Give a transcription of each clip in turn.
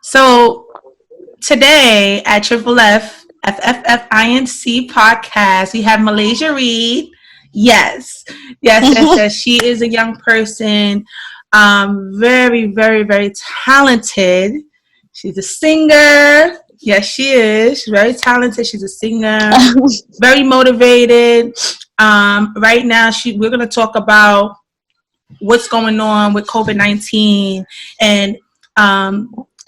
So today at FFF INC podcast, we have Malaysia Reed. Yes, yes. She is a young person, very, very, very talented. She's a singer. Yes, she is. She's very talented. She's a singer, very motivated. Right now, we're going to talk about what's going on with COVID-19, and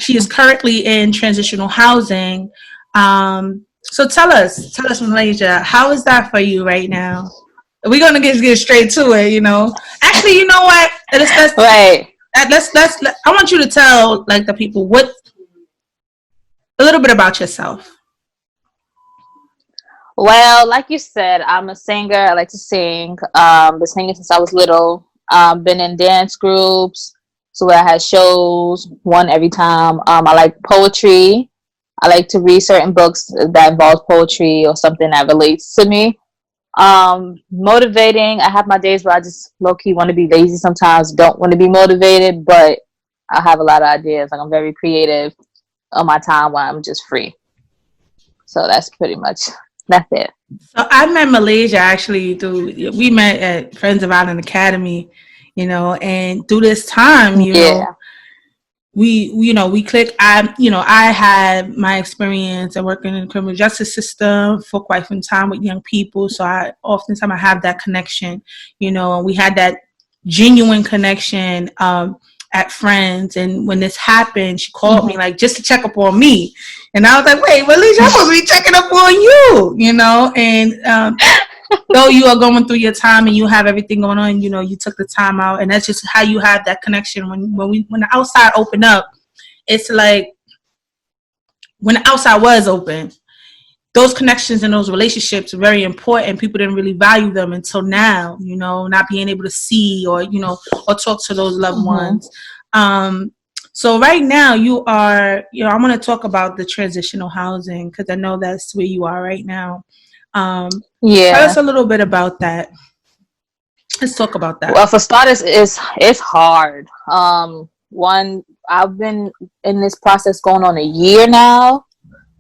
she is currently in transitional housing. So tell us, Malaysia, how is that for you right now? We're gonna get straight to it, you know. Actually, you know what? Right. I want you to tell like the people a little bit about yourself. Well, like you said, I'm a singer. I like to sing. Been singing since I was little. Been in dance groups, so I had shows, one every time. I like poetry. I like to read certain books that involve poetry or something that relates to me. Motivating. I have my days where I just low key want to be lazy sometimes, don't want to be motivated, but I have a lot of ideas. Like I'm very creative on my time when I'm just free. So that's it. So I met Malaysia actually we met at Friends of Island Academy, you know, and through this time, you know, we clicked. I had my experience of working in the criminal justice system for quite some time with young people. So I have that connection, you know, and we had that genuine connection at Friends. And when this happened, she called me like just to check up on me. And I was like, wait, Malaysia, I'm supposed to be checking up on you, you know, and though you are going through your time and you have everything going on, you know, you took the time out, and that's just how you have that connection. When the outside opened up, it's like when the outside was open, those connections and those relationships are very important. People didn't really value them until now, you know, not being able to see or, you know, or talk to those loved ones. So right now you are, you know, I want to talk about the transitional housing because I know that's where you are right now. Tell us a little bit about that. Let's talk about that. Well, for starters, it's hard. One, I've been in this process going on a year now.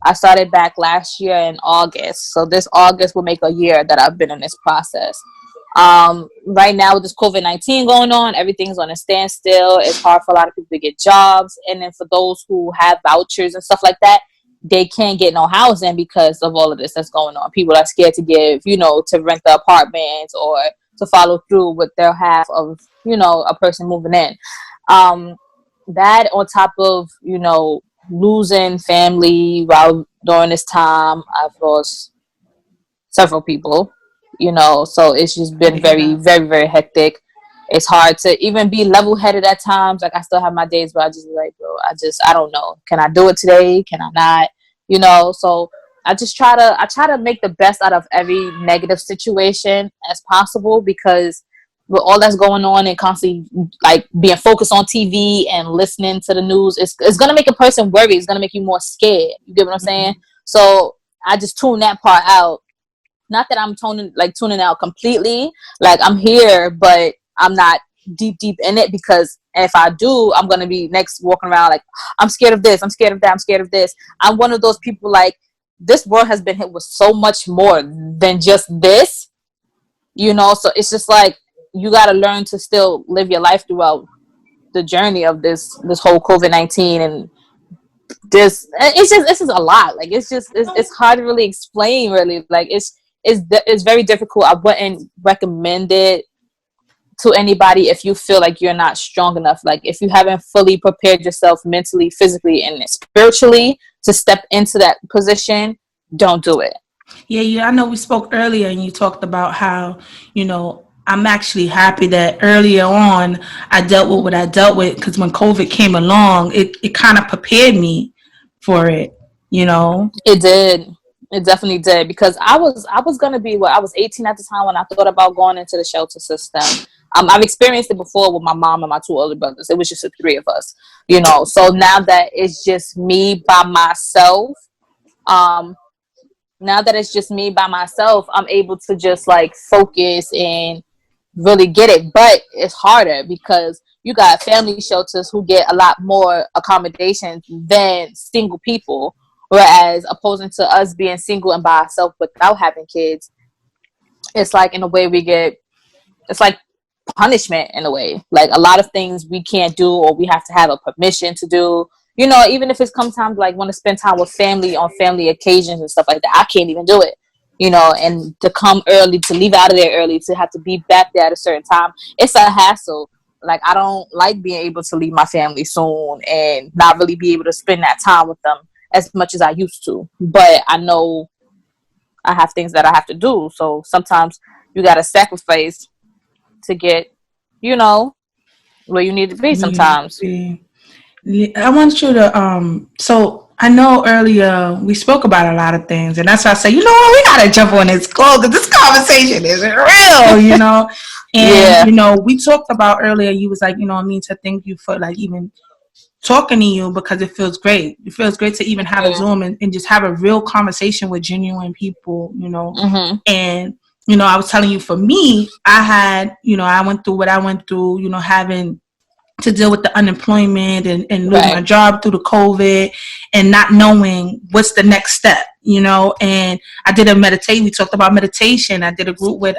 I started back last year in August, so this August will make a year that I've been in this process. Right now with this COVID-19 going on, everything's on a standstill. It's hard for a lot of people to get jobs, and then for those who have vouchers and stuff like that, they can't get no housing because of all of this that's going on. People are scared to give, you know, to rent the apartments or to follow through with their half of, you know, a person moving in. That on top of, you know, losing family while during this time, I've lost several people, you know, so it's just been very, very, very hectic. It's hard to even be level-headed at times. Like I still have my days where I just like, bro, I don't know. Can I do it today? Can I not? You know, so I try to make the best out of every negative situation as possible, because with all that's going on and constantly like being focused on TV and listening to the news, it's gonna make a person worry. It's gonna make you more scared. You get what I'm saying? So I just tune that part out. Not that I'm tuning out completely. Like I'm here, but I'm not deep in it, because if I do, I'm gonna be next walking around like I'm scared of this, I'm scared of that, I'm scared of this. I'm one of those people like this world has been hit with so much more than just this, you know. So it's just like you got to learn to still live your life throughout the journey of this whole COVID-19, and this is a lot. Like it's hard to really explain. Really, like it's very difficult. I wouldn't recommend it to anybody if you feel like you're not strong enough. Like if you haven't fully prepared yourself mentally, physically, and spiritually to step into that position, don't do it. Yeah. I know we spoke earlier and you talked about how, you know, I'm actually happy that earlier on I dealt with what I dealt with, because when COVID came along, it kind of prepared me for it, you know? It did. It definitely did, because I was gonna be I was 18 at the time when I thought about going into the shelter system. I've experienced it before with my mom and my two older brothers. It was just the three of us, you know. So now that it's just me by myself, I'm able to just like focus and really get it. But it's harder because you got family shelters who get a lot more accommodations than single people. Whereas opposing to us being single and by ourselves without having kids, it's like in a way it's like punishment in a way. Like a lot of things we can't do or we have to have a permission to do. You know, even if it's come time to like want to spend time with family on family occasions and stuff like that, I can't even do it. You know, and to come early, to leave out of there early, to have to be back there at a certain time, it's a hassle. Like I don't like being able to leave my family soon and not really be able to spend that time with them as much as I used to. But I know I have things that I have to do. So sometimes you got to sacrifice to get, you know, where you need to be sometimes. I want you to so I know earlier we spoke about a lot of things, and that's why I say, you know what, we gotta jump on this call because this conversation is real, you know. And you know, we talked about earlier, you was like, you know, I mean, to thank you for like even talking to you because it feels great. It feels great to even have a Zoom and just have a real conversation with genuine people, you know. And you know, I was telling you, for me, I had, you know, I went through what I went through, you know, having to deal with the unemployment and losing my job through the COVID and not knowing what's the next step, you know. And I did a meditation. We talked about meditation. I did a group with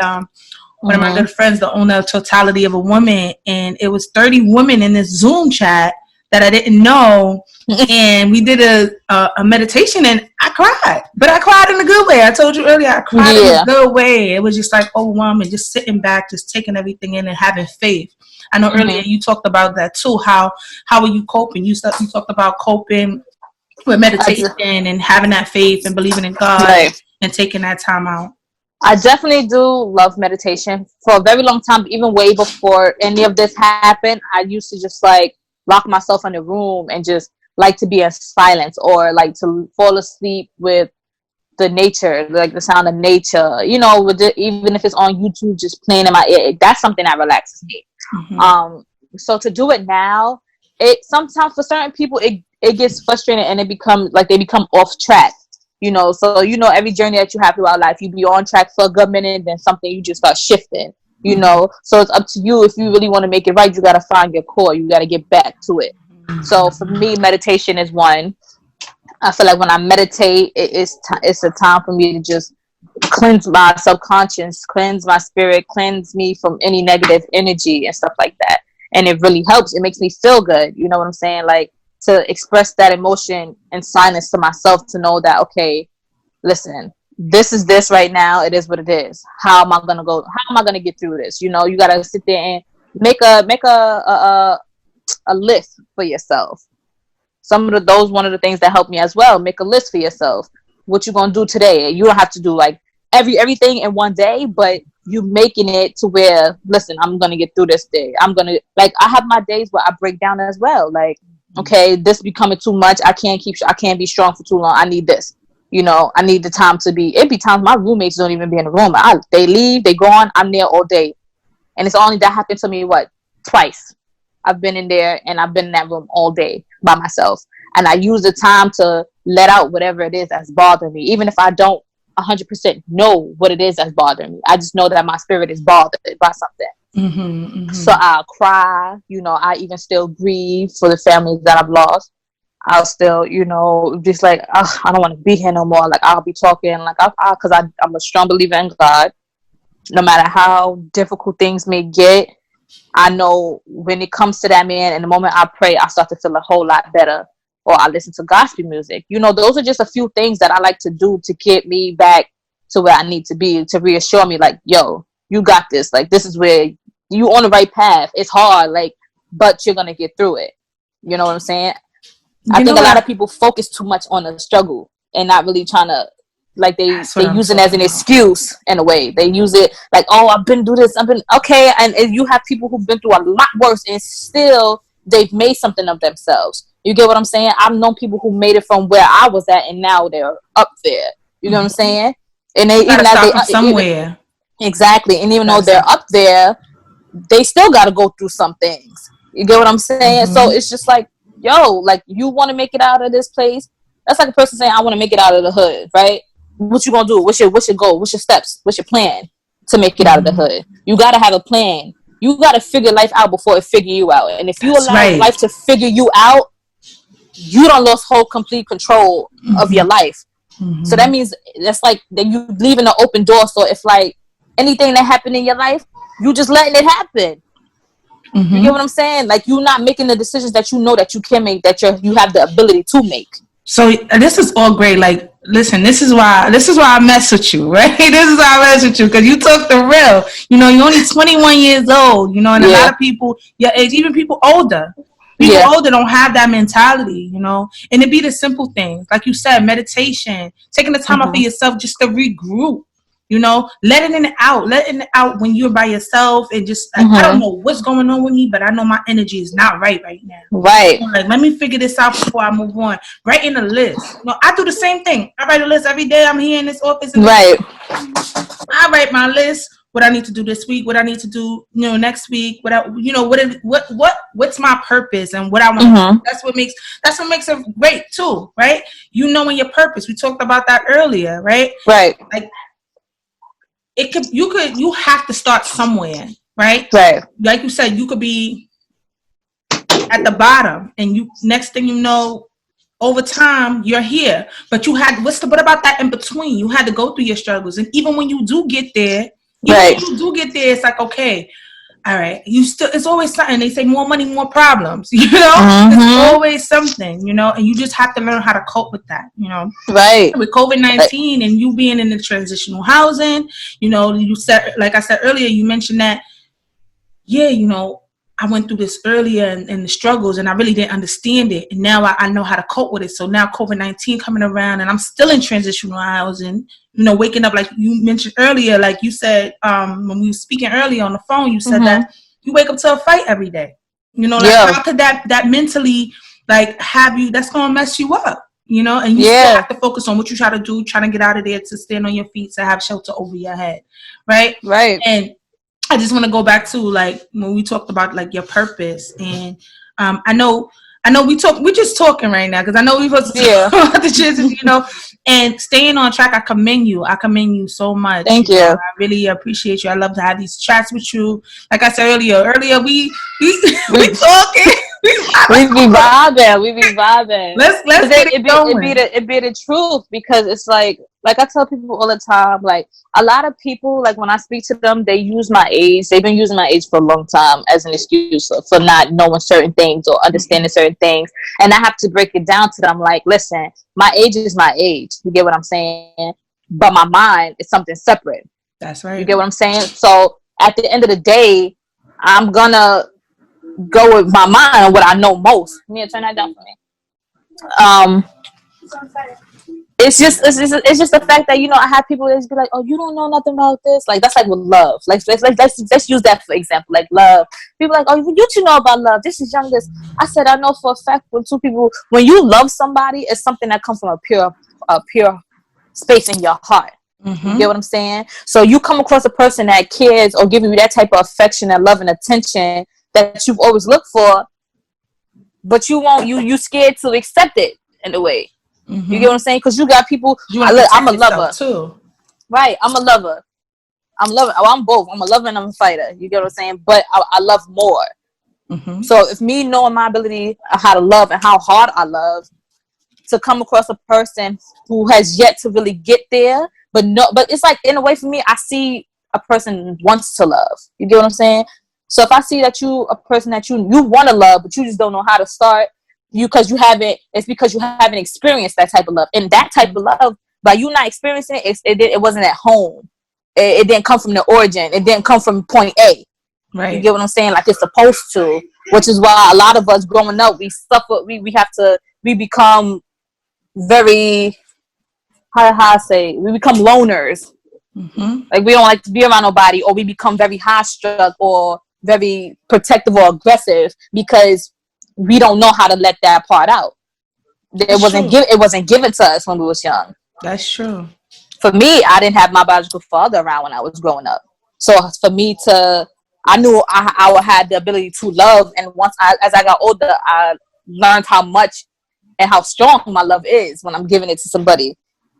one of my good friends, the owner of Totality of a Woman, and it was 30 women in this Zoom chat that I didn't know. And we did a meditation and I cried, but I cried in a good way. I told you earlier, I cried in a good way. It was just like overwhelming, just sitting back, just taking everything in and having faith. I know earlier you talked about that too. How are you coping? You talked about coping with meditation and having that faith and believing in God and taking that time out. I definitely do love meditation. For a very long time, even way before any of this happened, I used to just like lock myself in a room and just like to be in silence or like to fall asleep with the nature, like the sound of nature, you know, with even if it's on YouTube, just playing in my ear. That's something that relaxes me. So to do it now, it sometimes for certain people it gets frustrating and it becomes like they become off track, you know. So you know, every journey that you have throughout life, you be on track for a good minute, then something you just start shifting, you know. So it's up to you. If you really want to make it right, you got to find your core, you got to get back to it. So for me, meditation is one. I feel like when I meditate, it's a time for me to just cleanse my subconscious, cleanse my spirit, cleanse me from any negative energy and stuff like that. And it really helps. It makes me feel good. You know what I'm saying? Like to express that emotion in silence to myself, to know that, okay, listen, this is this right now. It is what it is. How am I gonna get through this? You know, you gotta sit there and make a list for yourself. Some of those one of the things that helped me as well. Make a list for yourself. What you gonna do today? You don't have to do like everything in one day, but you making it to where, listen, I'm gonna get through this day. I'm gonna, like, I have my days where I break down as well. Like, okay, this becoming too much. I can't be strong for too long. I need this. You know, I need the time to be. It be times my roommates don't even be in the room. They leave, they gone. I'm there all day, and it's only that happened to me twice. I've been in there and I've been in that room all day by myself. And I use the time to let out whatever it is that's bothering me. Even if I don't 100% know what it is that's bothering me. I just know that my spirit is bothered by something. So I'll cry. You know, I even still grieve for the families that I've lost. I'll still, you know, just like, I don't want to be here no more. Like, I'll be talking, like, because I'm a strong believer in God. No matter how difficult things may get, I know when it comes to that man, and the moment I pray, I start to feel a whole lot better. Or I listen to gospel music. You know, those are just a few things that I like to do to get me back to where I need to be, to reassure me, like, yo, you got this. Like, this is where you on the right path. It's hard, like, but you're going to get through it. You know what I'm saying? I think a lot of people focus too much on the struggle and not really trying to, like, they use it as an excuse in a way. They use it like, oh, I've been through this. Okay. And you have people who've been through a lot worse and still they've made something of themselves. You get what I'm saying? I've known people who made it from where I was at and now they're up there. You know what I'm saying? And they even as they somewhere. Exactly. And even though they're up there, they still got to go through some things. You get what I'm saying? So it's just like, yo, like, you want to make it out of this place? That's like a person saying, I want to make it out of the hood, right? What you gonna do? What's your goal? What's your steps? What's your plan to make it out of the hood? You got to have a plan. You got to figure life out before it figure you out. And if you allow life to figure you out, you don't lose whole complete control of your life. So that means that's like that you leaving an open door. So if like anything that happened in your life, you just letting it happen. You get what I'm saying? Like, you're not making the decisions that you know that you can make, that you have the ability to make. So this is all great. Like, listen, this is why I mess with you, right? This is why I mess with you, because you talk the real. You know, you're only 21 years old. You know, and a lot of people your age, even people older, older don't have that mentality. You know, and it be the simple things, like you said, meditation, taking the time out for yourself just to regroup. You know, letting it out when you're by yourself, and just I don't know what's going on with me, but I know my energy is not right now. Right. So, like, let me figure this out before I move on. Writing a list. You know, I do the same thing. I write a list every day. I'm here in this office. Right. I write my list. What I need to do this week. What I need to do, next week. What's my purpose and what I want. That's what makes it great too, right? You knowing your purpose. We talked about that earlier, right? Right. Like, you have to start somewhere, right? Right. Like you said, you could be at the bottom, and next thing you know, over time you're here. But what about that in between? You had to go through your struggles, and even when you do get there, it's like, okay, all right, it's always something. They say more money, more problems, it's always something, and you just have to learn how to cope with that, right. With COVID-19 and you being in the transitional housing, you said, like I said earlier, you mentioned that, I went through this earlier and the struggles, and I really didn't understand it, and now I know how to cope with it. So now COVID-19 coming around, and I'm still in transitional housing, waking up, like you mentioned earlier, like you said, when we were speaking earlier on the phone, you said that you wake up to a fight every day. How could that mentally, like, have you? That's gonna mess you up, and you still have to focus on what you try to do, trying to get out of there, to stand on your feet, to have shelter over your head, right? Right. And I just want to go back to, like, when we talked about, like, your purpose, and I know we're just talking right now, because I know we're supposed to talk about the transition, and staying on track. I commend you so much. Thank you. I really appreciate you. I love to have these chats with you. Like I said earlier, we talking. We be vibing. Let's get it going. It be the truth, because it's like I tell people all the time, like, a lot of people, like, when I speak to them, they use my age. They've been using my age for a long time as an excuse for not knowing certain things or understanding certain things. And I have to break it down to them, like, listen, my age is my age. You get what I'm saying? But my mind is something separate. That's right. You get what I'm saying? So at the end of the day, I'm gonna go with my mind on what I know most. Mia, turn that down for me. It's just the fact that, I have people that just be like, oh, you don't know nothing about this. Like, that's like with love. Like, let's use that for example. Like, love. People are like, oh, you know about love. This is young. This. I said, I know for a fact when you love somebody, it's something that comes from a pure space in your heart. You get what I'm saying? So you come across a person that cares or giving you that type of affection and love and attention that you've always looked for, but you scared to accept it in a way. You get what I'm saying? Because you got people. I'm a lover too. Right, I'm a lover. I'm both. I'm a lover and I'm a fighter. You get what I'm saying? But I love more. So if me knowing my ability how to love and how hard I love, to come across a person who has yet to really get there, but it's like, in a way, for me, I see a person wants to love. You get what I'm saying? So if I see that you a person that you want to love, but you just don't know how to start, it's because you haven't experienced that type of love. And that type of love, by you not experiencing it, it wasn't at home. It didn't come from the origin. It didn't come from point A. Right. You get what I'm saying? Like, it's supposed to, which is why a lot of us growing up, we suffer. We become very, how I say, we become loners. Like, we don't like to be around nobody, or we become very high struck or very protective or aggressive because we don't know how to let that part out. It wasn't given to us when we was young. That's true. For me, I didn't have my biological father around when I was growing up. So for me I knew I had the ability to love. And as I got older, I learned how much and how strong my love is when I'm giving it to somebody.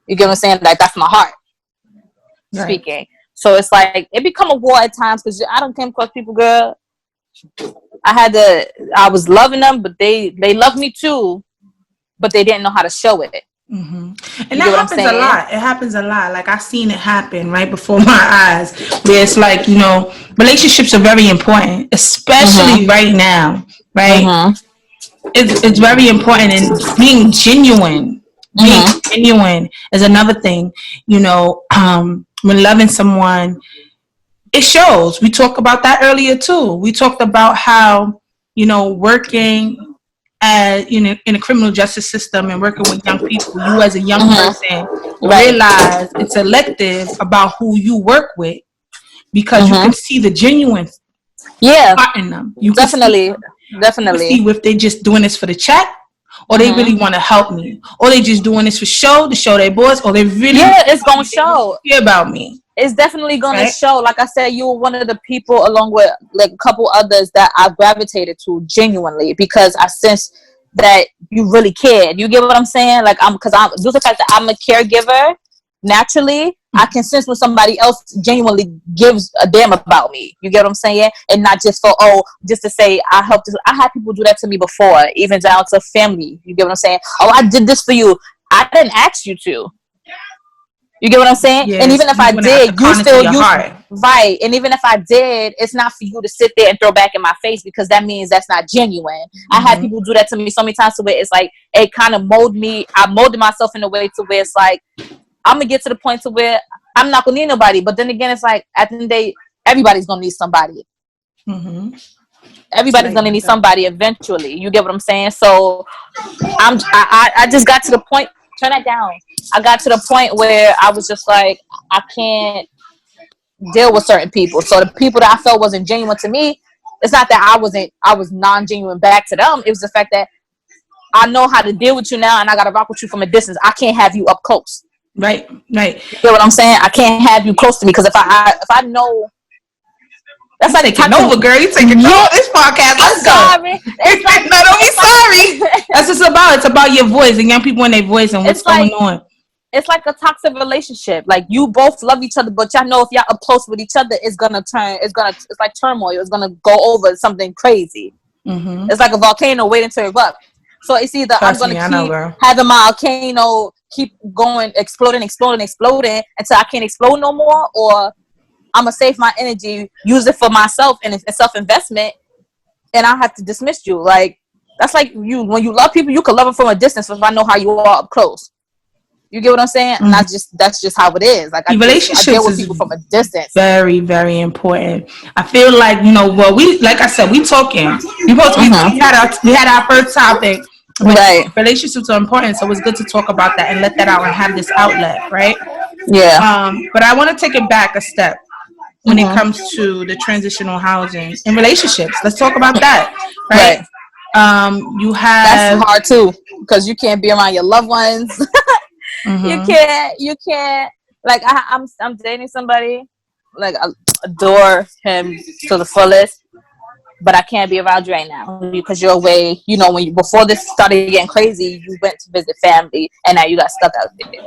You get what I'm saying? Like, that's my heart speaking. So it's like it become a war at times because I don't come across people, girl. I was loving them, but they loved me too, but they didn't know how to show it. Mm-hmm. And that happens a lot. It happens a lot. Like I've seen it happen right before my eyes, where it's like, you know, relationships are very important, especially right now, right? It's very important, and being genuine. Being genuine is another thing. You know, when loving someone, it shows. We talked about that earlier too. We talked about how, you know, working in a criminal justice system and working with young people, you as a young person realize it's selective about who you work with, because you can see the genuine part in them. You definitely see if they just doing this for the check, or they really want to help me, or they just doing this for show to show their boys, or they really it's gonna show care about me. It's definitely gonna show. Like I said, you were one of the people, along with like a couple others, that I gravitated to genuinely, because I sensed that you really cared. You get what I'm saying? Like due to the fact that I'm a caregiver naturally, I can sense when somebody else genuinely gives a damn about me. You get what I'm saying? And not just just to say I helped. I had people do that to me before, even down to family. You get what I'm saying? Oh, I did this for you. I didn't ask you to. You get what I'm saying? Yes, and even if I did, you still right. And even if I did, it's not for you to sit there and throw back in my face, because that means that's not genuine. I had people do that to me so many times, to where it's like it kind of molded me. I molded myself in a way to where it's like I'm gonna get to the point to where I'm not gonna need nobody. But then again, it's like at the end of the day, everybody's gonna need somebody. Everybody's gonna need somebody eventually. You get what I'm saying? So I just got to the point. Turn that down. I got to the point where I was just like, I can't deal with certain people. So the people that I felt wasn't genuine to me, it's not that I was non-genuine back to them. It was the fact that I know how to deal with you now, and I gotta rock with you from a distance. I can't have you up close. Right. You get what I'm saying? I can't have you close to me, because if I know. That's like taking over, girl. You taking over this podcast. Let's go. Sorry. No, don't be sorry. That's what it's about. It's about your voice and young people and their voice and what's going on. It's like a toxic relationship. Like you both love each other, but y'all know if y'all up close with each other, it's like turmoil. It's gonna go over something crazy. It's like a volcano waiting to erupt. So it's either I'm gonna keep having my volcano keep going, exploding until I can't explode no more, or I'm gonna save my energy, use it for myself and self-investment, and I have to dismiss you. Like that's like when you love people, you can love them from a distance if I know how you are up close. You get what I'm saying? And that's just how it is. Like I deal with people from a distance. Very, very important. I feel like, you know, well, like I said, we talking. We had our first topic. Right. Relationships are important, so it's good to talk about that and let that out and have this outlet, right? Yeah. But I want to take it back a step when it comes to the transitional housing and relationships. Let's talk about that, right? You have that's hard too, because you can't be around your loved ones. You can't. Like I'm dating somebody, like I adore him to the fullest, but I can't be around you right now because you're away. You know, before this started getting crazy, you went to visit family, and now you got stuck out there.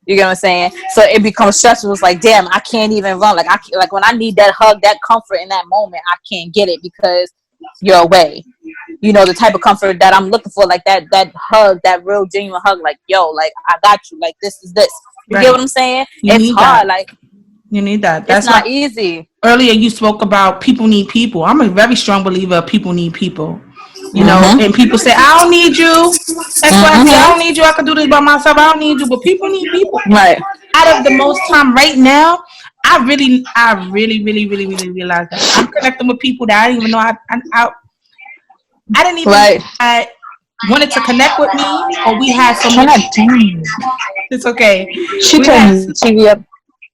You get what I'm saying? So it becomes stressful. It's like, damn, I can't even run. Like when I need that hug, that comfort in that moment, I can't get it because you're away. You know, the type of comfort that I'm looking for, like that hug, that real genuine hug, like, yo, like I got you, like this is this. You get what I'm saying? It's hard. Like you need that. That's not easy. Earlier you spoke about people need people. I'm a very strong believer of people need people. You know, and people say, I don't need you. I don't need you. I can do this by myself. I don't need you. But people need people. Right. Out of the most time right now, I really realize that I'm connecting with people that I didn't even know I didn't even know I wanted to connect with me, or we had so much. It's okay. She turned the TV up.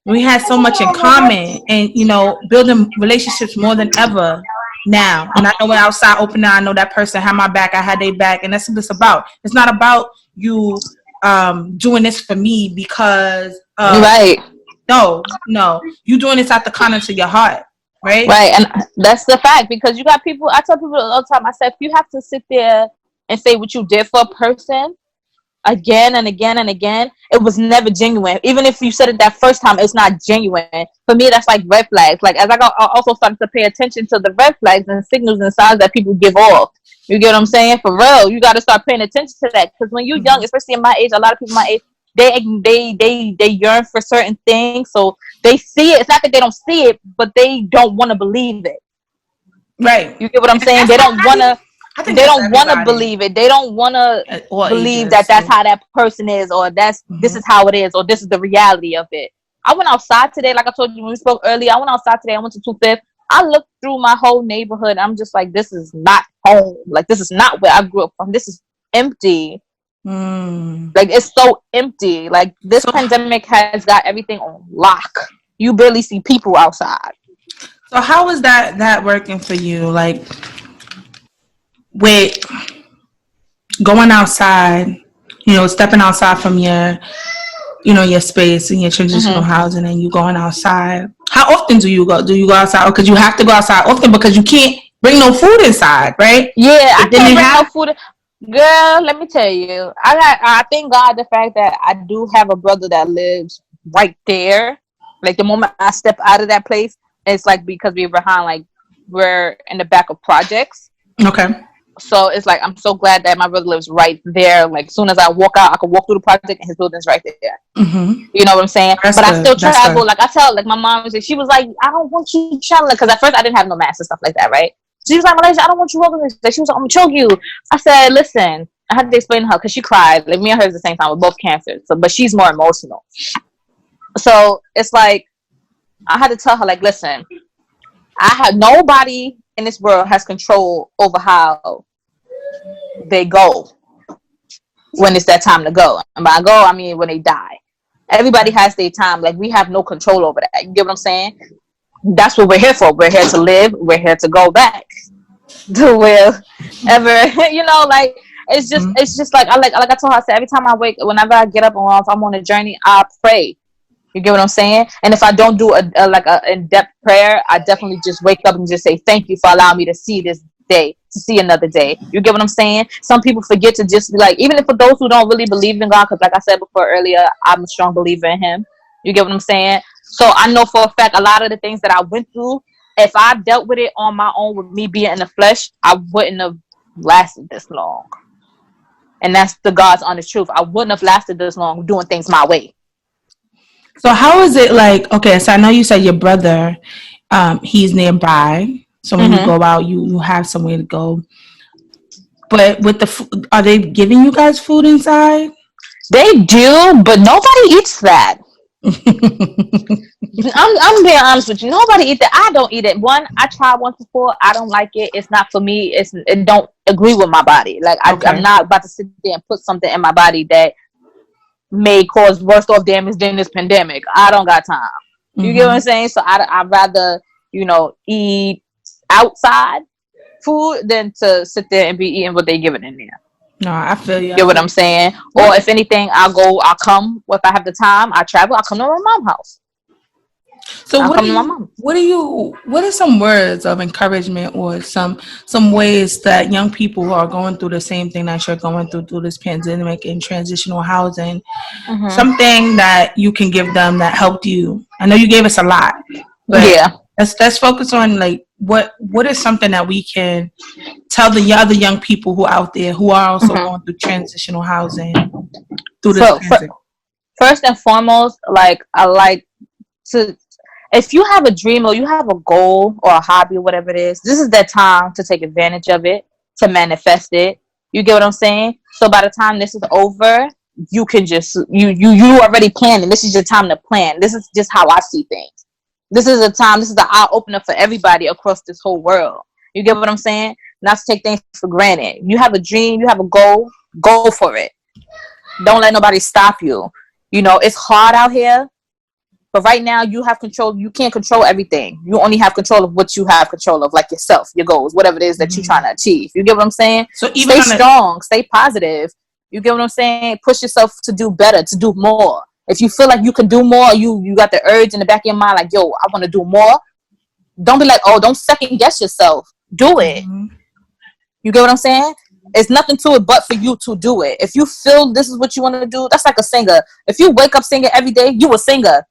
We had so much in common, and you know, building relationships more than ever now. And I know when outside open now, I know that person had my back, I had their back, and that's what it's about. It's not about you doing this for me because No, you doing this out the kindness of your heart. Right, and that's the fact, because you got people. I tell people all the time. I said, if you have to sit there and say what you did for a person, again and again and again, it was never genuine. Even if you said it that first time, it's not genuine. For me, that's like red flags. Like, as I also started to pay attention to the red flags and signals and signs that people give off. You get what I'm saying? For real, you got to start paying attention to that. Because when you're young, especially in my age, a lot of people my age, they yearn for certain things. So they see it. It's not that they don't see it, but they don't want to believe it. Right. You get what I'm saying? They don't want to. They don't want to believe it. They don't want to believe that that's how that person is, or this is how it is, or this is the reality of it. I went outside today, like I told you when we spoke earlier. I went outside today. I went to 25th. I looked through my whole neighborhood. I'm just like, this is not home. Like, this is not where I grew up from. This is empty. Like, it's so empty. Like, this pandemic has got everything on lock. You barely see people outside. So how is that working for you? Like, with going outside, stepping outside from your space in your transitional housing, and you going outside. How often do you go? Do you go outside? Because you have to go outside often because you can't bring no food inside, right? Yeah, I can't bring no food. Girl, let me tell you, I thank God the fact that I do have a brother that lives right there. Like, the moment I step out of that place, it's like, because we're behind, like, we're in the back of projects. Okay. So it's like, I'm so glad that my brother lives right there. Like, as soon as I walk out, I can walk through the project and his building's right there. You know what I'm saying? But I still travel. Like, I tell, like, my mom, she was like, I don't want you traveling. Because at first I didn't have no mask and stuff like that, right? She was like, Malaysia, I don't want you walking this. She was like, I'm going to choke you. I said, listen, I had to explain to her because she cried. Like, me and her at the same time. We're both cancers. So, but she's more emotional. So it's like, I had to tell her, like, listen, I have nobody in this world has control over how they go when it's that time to go. And by go, I mean when they die. Everybody has their time. Like, we have no control over that. You get what I'm saying? That's what we're here for. We're here to live. We're here to go back to wherever. Like, it's just like I told her, I said, every time I wake, whenever I get up and if I'm on a journey, I pray. You get what I'm saying? And if I don't do a in-depth prayer, I definitely just wake up and just say, thank you for allowing me to see this day, to see another day. You get what I'm saying? Some people forget to just be like, even if for those who don't really believe in God, because like I said before earlier, I'm a strong believer in him. You get what I'm saying? So I know for a fact a lot of the things that I went through, if I dealt with it on my own with me being in the flesh, I wouldn't have lasted this long. And that's the God's honest truth. I wouldn't have lasted this long doing things my way. So how is it like, okay, so I know you said your brother, he's nearby. So when you go out, you have somewhere to go. But with are they giving you guys food inside? They do, but nobody eats that. I'm being honest with you. Nobody eats that. I don't eat it. One, I tried once before. I don't like it. It's not for me. It don't agree with my body. Like, I'm not about to sit there and put something in my body that may cause worse off damage than this pandemic. I don't got time. You get what I'm saying? So I'd rather, eat outside food than to sit there and be eating what they give it in there. No, I feel you. Get what I'm saying? Or if anything, I'll come. If I have the time, I travel. I'll come to my mom's house. So what are some words of encouragement or some ways that young people who are going through the same thing that you're going through this pandemic and transitional housing, something that you can give them that helped you? I know you gave us a lot, but let's focus on, like, what is something that we can tell the other young people who are out there who are also going through transitional housing through this pandemic? First and foremost, like, I like to, if you have a dream or you have a goal or a hobby or whatever it is, this is the time to take advantage of it, to manifest it. You get what I'm saying? So by the time this is over, you can just, you already planned, and this is your time to plan. This is just how I see things. This is the eye opener for everybody across this whole world. You get what I'm saying? Not to take things for granted. You have a dream, you have a goal, go for it. Don't let nobody stop you. It's hard out here. But right now, you have control. You can't control everything. You only have control of what you have control of, like yourself, your goals, whatever it is that you're trying to achieve. You get what I'm saying? So stay strong, stay positive. You get what I'm saying? Push yourself to do better, to do more. If you feel like you can do more, you got the urge in the back of your mind, like, yo, I want to do more. Don't be like, oh, don't second guess yourself. Do it. You get what I'm saying? It's nothing to it but for you to do it. If you feel this is what you want to do, that's like a singer. If you wake up singing every day, you a singer.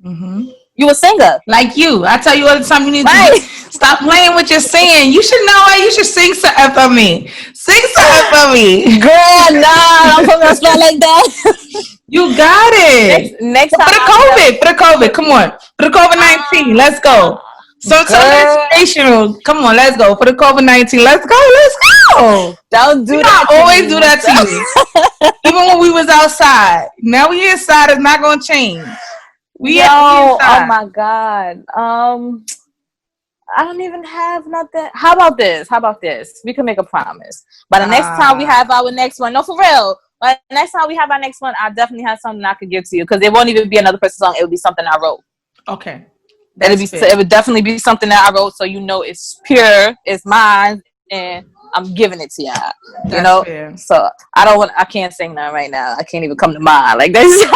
Mm-hmm. You a singer. Like you. I tell you all the time, you need to stop playing what you're singing. You should know it. You should sing something for me. Sing something for me. Girl, nah, I'm putting a spot like that. You got it. Next time. For the COVID. Come on. For the COVID-19. Let's go. Something inspirational. Come on, let's go. For the COVID-19. Let's go. Don't do that. I always do that to you. Even when we was outside. Now we inside, it's not gonna change. Oh my God. I don't even have nothing. How about this? We can make a promise. By the next time we have our next one, no, for real. By the next time we have our next one, I definitely have something I could give to you, because it won't even be another person's song. It would be something I wrote. Okay. It would definitely be something that I wrote, so you know it's pure, it's mine, and I'm giving it to y'all. You know? Fair. So I can't sing that right now. I can't even come to mind like this.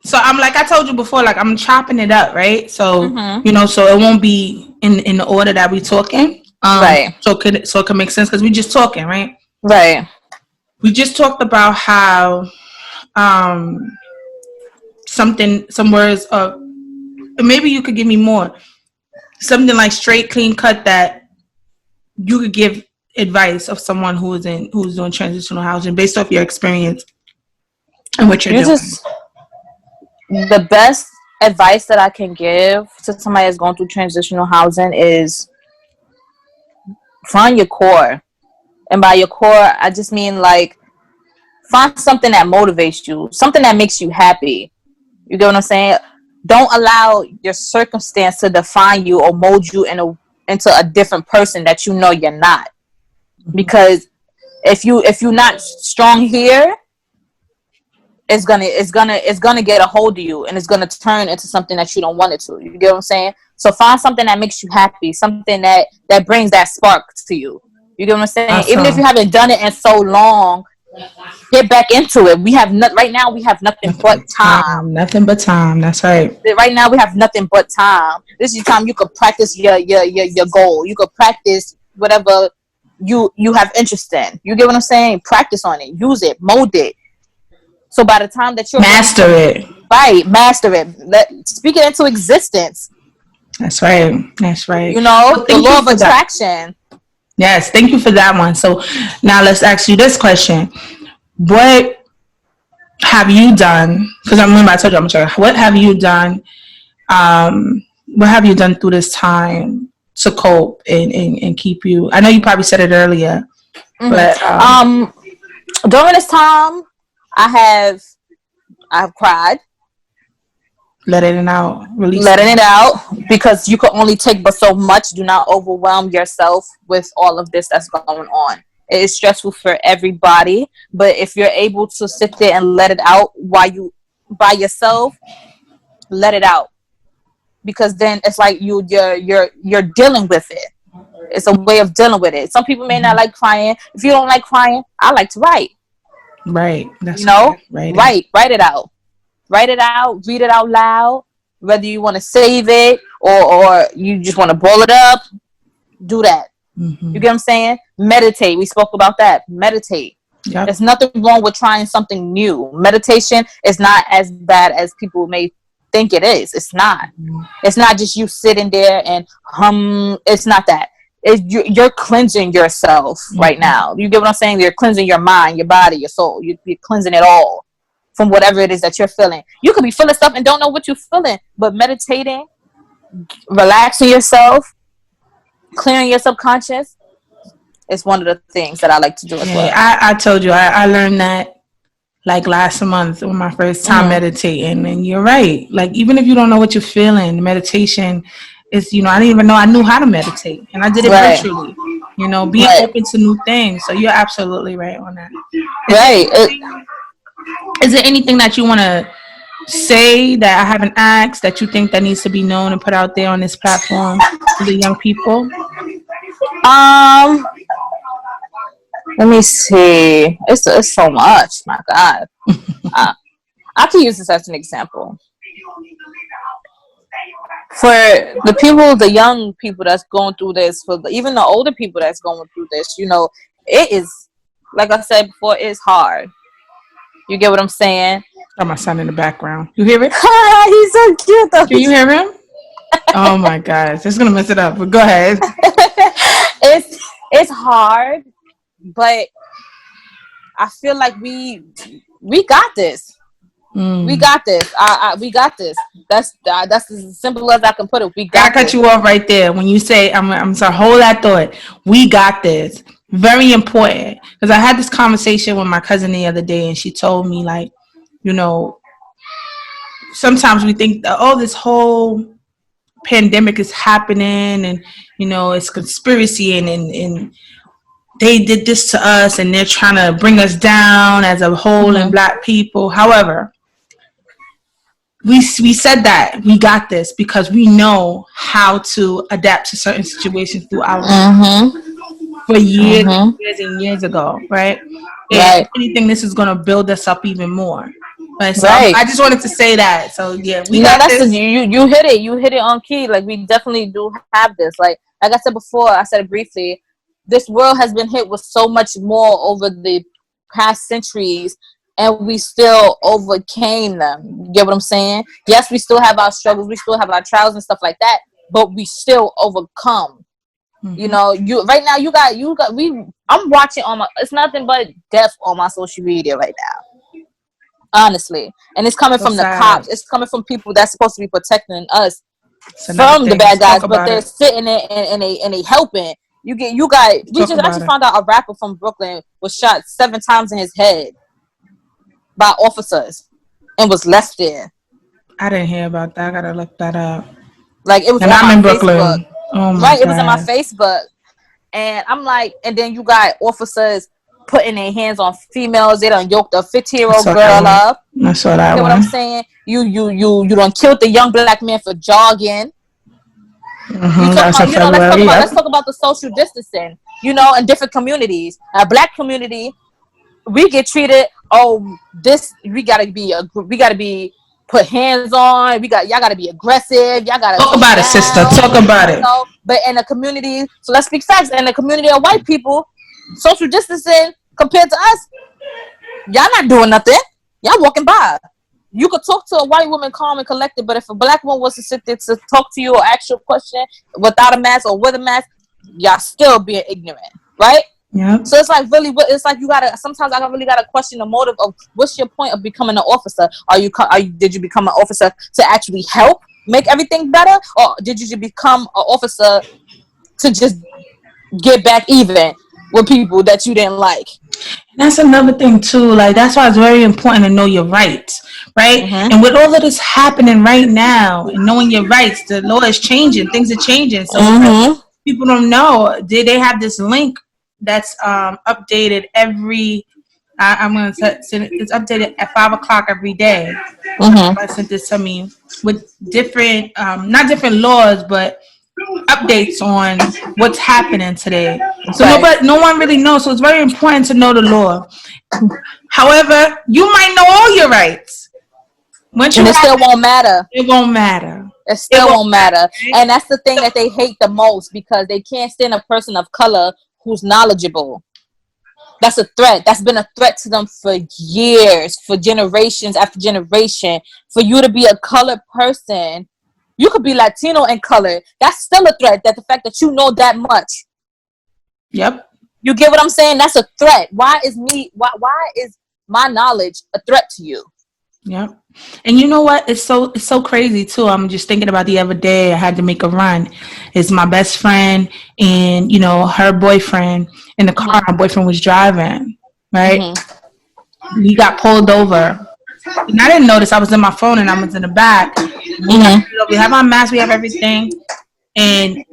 So I'm like I told you before, like I'm chopping it up, right? So you know, so it won't be in the order that we talking, right? So it can make sense because we just talking, right? Right. We just talked about how some words of, maybe you could give me more, something like straight, clean cut that you could give advice of someone who's doing transitional housing based off your experience and what you're doing. The best advice that I can give to somebody that's going through transitional housing is find your core. And by your core, I just mean like find something that motivates you, something that makes you happy. You get what I'm saying? Don't allow your circumstance to define you or mold you into a different person that you know you're not. Because if you're not strong here, it's gonna get a hold of you, and it's gonna turn into something that you don't want it to. You get what I'm saying? So find something that makes you happy, something that brings that spark to you. You get what I'm saying? Awesome. Even if you haven't done it in so long, get back into it. Right now we have nothing but time. Nothing but time. That's right. Right now we have nothing but time. This is your time. You could practice your goal. You could practice whatever you have interest in. You get what I'm saying? Practice on it. Use it. Mold it. So by the time that you're master it. Speak it into existence. That's right. You know, the law of attraction. Yes, thank you for that one. So now let's ask you this question. What have you done? Because I remember I told you I'm sure. What have you done? What have you done through this time to cope and keep you? I know you probably said it earlier, but during this time, I have cried. Letting it out. Letting it out, because you can only take but so much. Do not overwhelm yourself with all of this that's going on. It is stressful for everybody, but if you're able to sit there and let it out while you by yourself, let it out, because then it's like you're dealing with it. It's a way of dealing with it. Some people may not like crying. If you don't like crying, I like to write. Right. That's right. Write it out. Write it out. Read it out loud. Whether you want to save it or you just want to ball it up, do that. Mm-hmm. You get what I'm saying? Meditate. We spoke about that. Meditate. Yep. There's nothing wrong with trying something new. Meditation is not as bad as people may think it is. It's not. Mm-hmm. It's not just you sitting there and It's not that. You're cleansing yourself right now. You get what I'm saying? You're cleansing your mind, your body, your soul. You're cleansing it all from whatever it is that you're feeling. You could be feeling stuff and don't know what you're feeling, but meditating, relaxing yourself, clearing your subconscious is one of the things that I like to do as well. I told you, I learned that like last month on my first time meditating, and you're right. Like, even if you don't know what you're feeling, meditation is, I didn't even know I knew how to meditate, and I did it virtually, being open to new things. So you're absolutely right on that. Is there anything that you want to say that I haven't asked that you think that needs to be known and put out there on this platform to the young people? Let me see. It's so much. My God. I can use this as an example. For the young people that's going through this, even the older people that's going through this, it is, like I said before, it's hard. You get what I'm saying? Got my son in the background. You hear it? He's so cute though. Can you hear him? Oh my gosh, it's gonna mess it up. But go ahead. It's hard, but I feel like we got this. We got this. We got this. That's as simple as I can put it. We got. I cut you off right there when you say I'm sorry. Hold that thought. We got this. Very important, because I had this conversation with my cousin the other day, and she told me, like, you know, sometimes we think that, oh, this whole pandemic is happening, and you know, it's conspiracy, and they did this to us, and they're trying to bring us down as a whole and Black people. However, we said that we got this because we know how to adapt to certain situations through our for years and years and years ago, right? And if anything, this is going to build us up even more. Right? So I just wanted to say that. So yeah, we got this. You hit it. You hit it on key. Like, we definitely do have this. Like I said before, I said it briefly. This world has been hit with so much more over the past centuries, and we still overcame them. You get what I'm saying? Yes, we still have our struggles, we still have our trials and stuff like that, but we still overcome. You know, right now I'm watching it's nothing but death on my social media right now. Honestly. And it's coming from the cops. It's coming from people that's supposed to be protecting us from the bad guys, but they're sitting there and they helping. We just found out a rapper from Brooklyn was shot 7 times in his head by officers and was left there. I didn't hear about that. I gotta look that up. Like, it was and on I'm my in Facebook. Brooklyn. Oh my God. It was on my Facebook. And I'm like, and then you got officers putting their hands on females. They done yoked a 15-year-old girl up. I saw that. You know what I'm saying? You done killed the young Black man for jogging. Let's talk about the social distancing, you know, in different communities. Our Black community, we get treated, we gotta be put hands on, y'all gotta be aggressive, y'all gotta talk about it, sister. Talk about it. Know? But in the community, so let's speak facts, in the community of white people, social distancing compared to us, y'all not doing nothing. Y'all walking by. You could talk to a white woman calm and collected, but if a Black woman was to sit there to talk to you or ask you a question without a mask or with a mask, y'all still being ignorant, right? Yeah. So it's like, really, it's like sometimes I really gotta question the motive of what's your point of becoming an officer? Did you become an officer to actually help make everything better, or did you become an officer to just get back even with people that you didn't like? That's another thing too. Like, that's why it's very important to know your rights, right? And with all of this happening right now, and knowing your rights, the law is changing, things are changing. So people don't know. They have this link that's updated every. I'm gonna send it. It's updated at 5:00 every day. I sent this to me with different, not different laws, but updates on what's happening today. So no one really knows. So it's very important to know the law. However, you might know all your rights. It still won't matter. It won't matter. It still won't matter. And that's the thing that they hate the most, because they can't stand a person of color who's knowledgeable. That's a threat. That's been a threat to them for years, for generations after generation. For you to be a colored person, you could be Latino and colored. That's still a threat. That the fact that you know that much. Yep. You get what I'm saying? That's a threat. Why is my knowledge a threat to you? Yep. And you know what? It's so crazy too. I'm just thinking about the other day. I had to make a run. It's my best friend and, you know, her boyfriend in the car. My boyfriend was driving, right? He got pulled over. And I didn't notice. I was in my phone and I was in the back. We have our mask. We have everything. And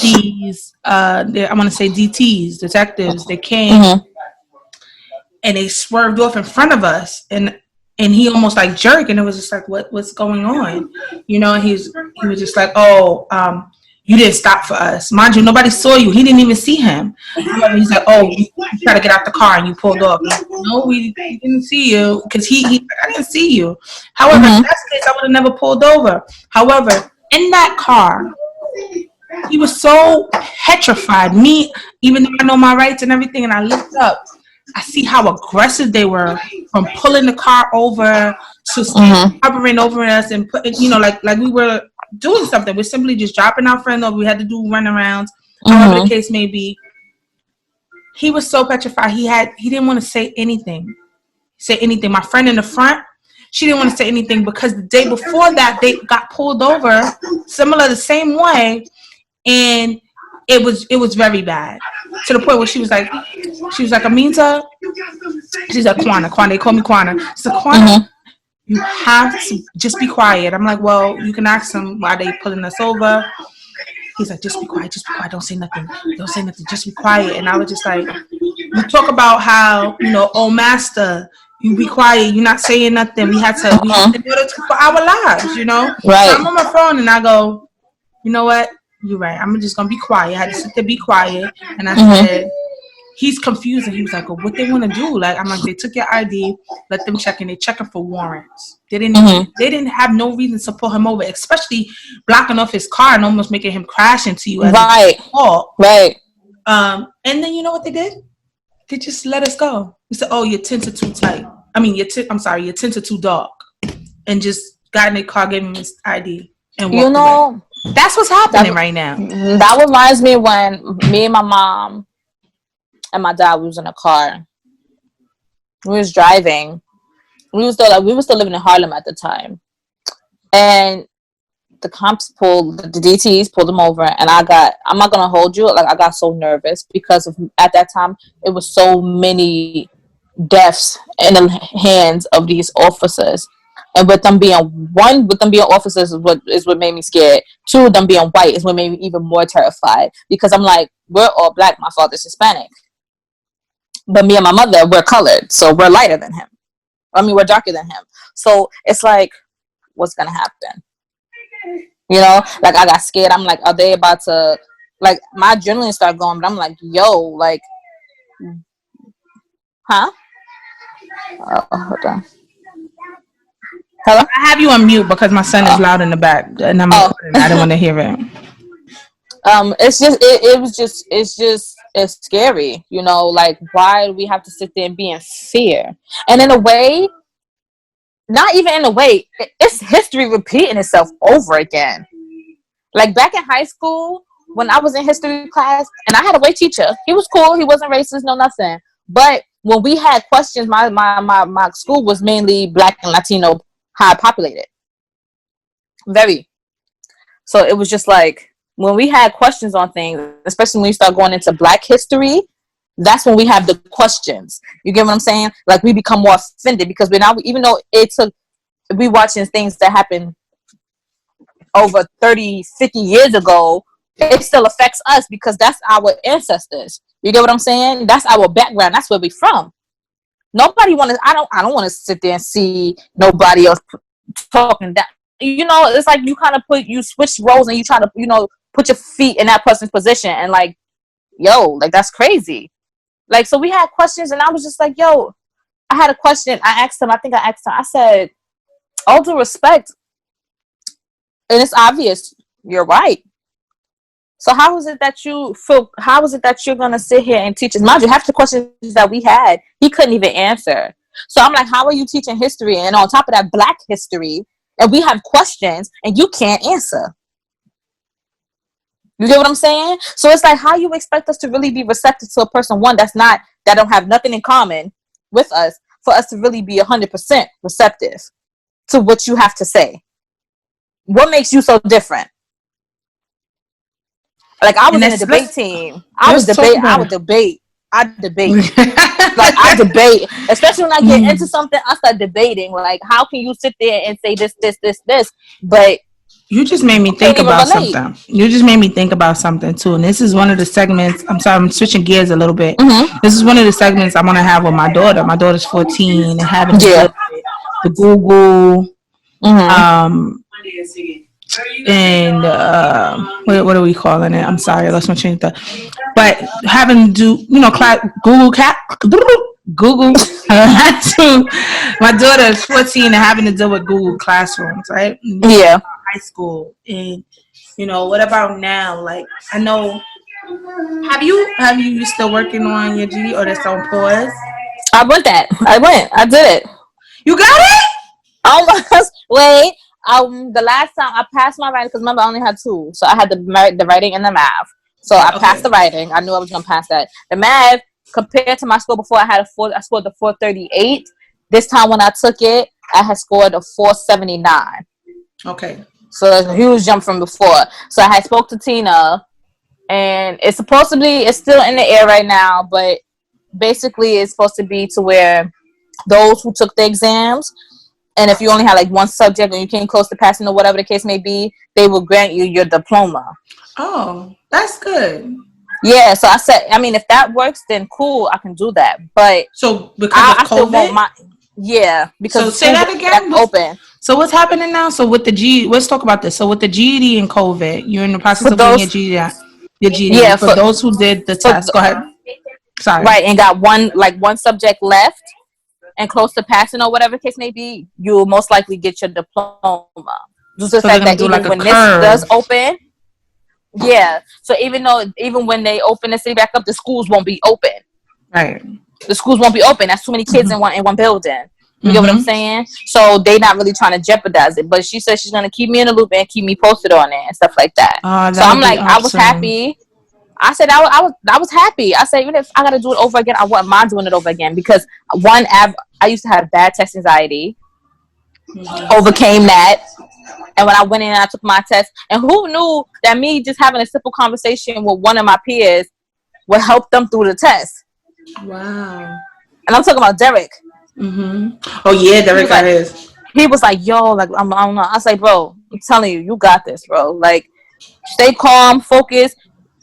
these, I want to say DTs, detectives, they came and they swerved off in front of us. And he almost like jerked, and it was just like, what's going on? You know, and he was just like, you didn't stop for us. Mind you, nobody saw you. He didn't even see him. He's like, you try to get out the car and you pulled off. Like, no, we didn't see you, because I didn't see you. However, in that case, I would have never pulled over. However, in that car, He was so petrified. Me, even though I know my rights and everything, and I looked up, I see how aggressive they were, from pulling the car over to hovering over us and putting, like we were doing something. We're simply just dropping our friend over. We had to do runarounds, however the case may be. He was so petrified. He didn't want to say anything. My friend in the front, she didn't want to say anything because the day before that they got pulled over, similar the same way, and it was very bad, to the point where she was like, Aminta, she's like, Kwana, they call me Kwana. So Kwana, you have to just be quiet. I'm like, well, you can ask them why they pulling us over. He's like, just be quiet, don't say nothing, just be quiet. And I was just like, we talk about how, oh master, you be quiet, you're not saying nothing. We had to do it for our lives, Right. So I'm on my phone and I go, you know what? You're right. I'm just gonna be quiet. I had to sit there, be quiet, and I said, he's confused, and he was like, well, what they want to do? Like, I'm like, they took your ID, let them check in. They're checking for warrants. They didn't have no reason to pull him over, especially blocking off his car and almost making him crash into you. Right. Right. And then you know what they did? They just let us go. He said, oh, your tints are too tight. I mean, your tints are too dark. And just got in their car, gave him his ID, and walked away. That's what's happening right now. That reminds me when me and my mom and my dad, we was in a car. We was driving. We were still living in Harlem at the time. And the cops the DTs pulled them over, and I'm not gonna hold you, like I got so nervous because at that time it was so many deaths in the hands of these officers. And with them being officers is what made me scared. Two of them being white is what made me even more terrified, because I'm like, we're all black. My father's Hispanic, but me and my mother, we're colored, so we're lighter than him. I mean, we're darker than him. So it's like, what's gonna happen? Like I got scared. I'm like, are they about to? Like my adrenaline started going, but I'm like, yo, like, huh? Hold on. Hello? I have you on mute because my son is loud in the back, and I'm recording. I don't want to hear it. It's scary, like, why do we have to sit there and be in fear? And in a way, not even in a way, it's history repeating itself over again. Like back in high school, when I was in history class, and I had a white teacher, he was cool, he wasn't racist, no nothing. But when we had questions, my school was mainly Black and Latino high populated. Very. So it was just like, when we had questions on things, especially when you start going into Black history, that's when we have the questions. You get what I'm saying? Like, we become more offended because even though we watching things that happened over 30, 50 years ago, it still affects us because that's our ancestors. You get what I'm saying? That's our background. That's where we're from. Nobody I don't want to sit there and see nobody else talking that. It's like you switch roles and you try to, put your feet in that person's position, and like, yo, like, that's crazy. Like, so we had questions, and I was just like, yo, I had a question. I said, all due respect, and it's obvious, you're right. So how is it that you're going to sit here and teach us? Mind you, half the questions that we had, he couldn't even answer. So I'm like, how are you teaching history? And on top of that, Black history, and we have questions and you can't answer. You get what I'm saying? So it's like, how you expect us to really be receptive to a person, one, that don't have nothing in common with us, for us to really be 100% receptive to what you have to say? What makes you so different? Like, I was in a debate team. I would debate. Like, I debate. Especially when I get into something, I start debating. Like, how can you sit there and say this? But you just made me think about something. You just made me think about something too. And this is one of the segments. I'm sorry, I'm switching gears a little bit. Mm-hmm. This is one of the segments I want to have with my daughter. My daughter's 14 and having the Google. Mm-hmm. And what are we calling it? I'm sorry, I lost my train of thought. But having to do, Google. My daughter is 14 and having to deal with Google Classrooms, right? Yeah. High school, and You know, what about now? Like, I know, you still working on your GD or that's on pause? I did it. You got it? Almost. Wait. The last time I passed my writing, because remember I only had two, so I had the writing and the math. So I passed the writing. I knew I was gonna pass that. The math, compared to my score before, I scored the 438. This time when I took it, I had scored a 479. Okay. So there's a huge jump from before. So I had spoke to Tina, and it's still in the air right now, but basically it's supposed to be to where those who took the exams, and if you only had like one subject and you came close to passing or whatever the case may be, they will grant you your diploma. Oh, that's good. Yeah, so I said, I mean, if that works, then cool, I can do that. But so because of COVID, still want because so say that again. Open. So what's happening now? So with the let's talk about this. So with the GED and COVID, you're in the process for of those, getting your GED. Yeah, for those who did the test. Go ahead. Sorry. Right, and got one subject left and close to passing or whatever the case may be, you'll most likely get your diploma. Just the fact that even when this does open, yeah. So even when they open the city back up, the schools won't be open. Right. The schools won't be open. That's too many kids in one building. You get what I'm saying? So they not really trying to jeopardize it. But she said she's gonna keep me in the loop and keep me posted on it and stuff like that. So I'm like, awesome. I was happy. I said I was happy. I said even if I gotta do it over again, I wouldn't mind doing it over again because I used to have bad test anxiety. Overcame that. And when I went in and I took my test, and who knew that me just having a simple conversation with one of my peers would help them through the test? Wow. And I'm talking about Derek. Oh yeah, Derek got his. He was like, yo, like I don't know. I was like, bro, I'm telling you, you got this, bro. Like, stay calm, focus.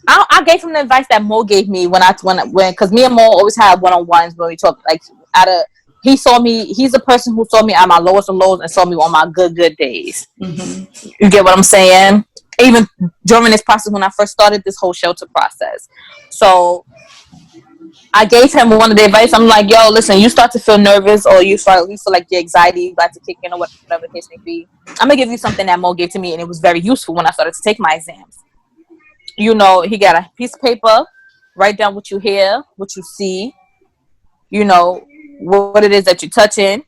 I gave him the advice that Mo gave me when because me and Mo always had one-on-ones when we talk. Like, he's the person who saw me at my lowest of lows and saw me on my good days. You get what I'm saying? Even during this process when I first started this whole shelter process. So I gave him one of the advice. I'm like, yo, listen, you start to feel nervous or you feel like your anxiety about to kick in or whatever the case may be. I'm going to give you something that Mo gave to me, and it was very useful when I started to take my exams. You know, he got a piece of paper, write down what you hear, what you see, you know, what it is that you're touching,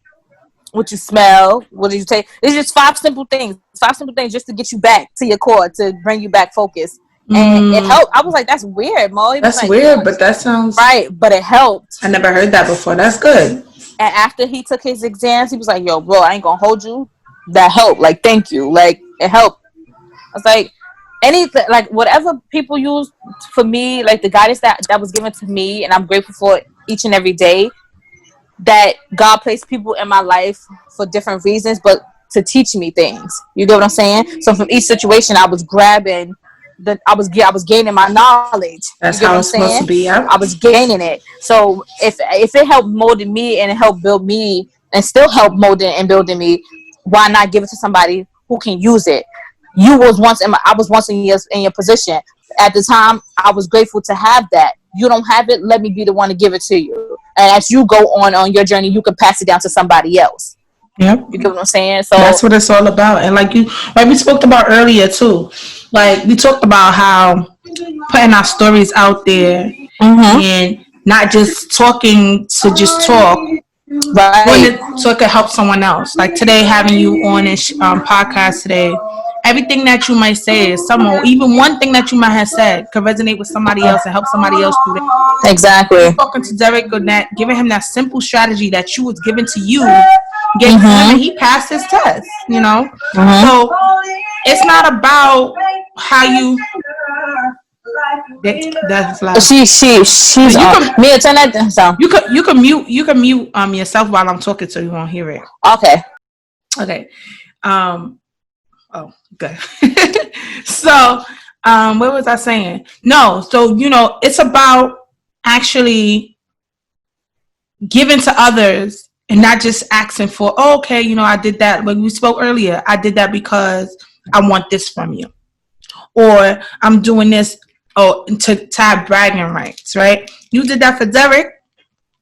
what you smell, what do you take. It's just 5 simple things just to get you back to your core, to bring you back focus. And it helped. I was like, that's weird, Mo. That's like, weird, but that sounds... Right, but it helped. I never heard that before. That's good. And after he took his exams, he was like, yo, bro, I ain't gonna hold you. That helped. Like, thank you. Like, it helped. I was like, anything, like whatever people use for me, like the guidance that was given to me, and I'm grateful for each and every day, that God placed people in my life for different reasons, but to teach me things. You get what I'm saying? So from each situation, I was grabbing I was gaining my knowledge. That's how it's supposed to be. Yeah. I was gaining it. So if it helped molding me and it helped build me and still help molding and building me, why not give it to somebody who can use it? I was once in your position. At the time, I was grateful to have that. You don't have it, let me be the one to give it to you. And as you go on your journey, you can pass it down to somebody else. Yep. You get what I'm saying? So that's what it's all about. And like we spoke about earlier too. Like we talked about how putting our stories out there and not just talking to just talk. Right. So it could help someone else. Like today, having you on this podcast today, everything that you might say is even one thing that you might have said could resonate with somebody else and help somebody else through that. Exactly. Talking to Derek Goodnett, giving him that simple strategy that you was given to you, gave him, and he passed his test. You know, so it's not about how you. That's loud. She's Mia, turn that down. You can mute yourself while I'm talking so you won't hear it. Okay. Oh, good. So, what was I saying? No, so it's about actually giving to others and not just asking for, okay, I did that. Like we spoke earlier, I did that because I want this from you, or I'm doing this to have bragging rights, right? You did that for Derek,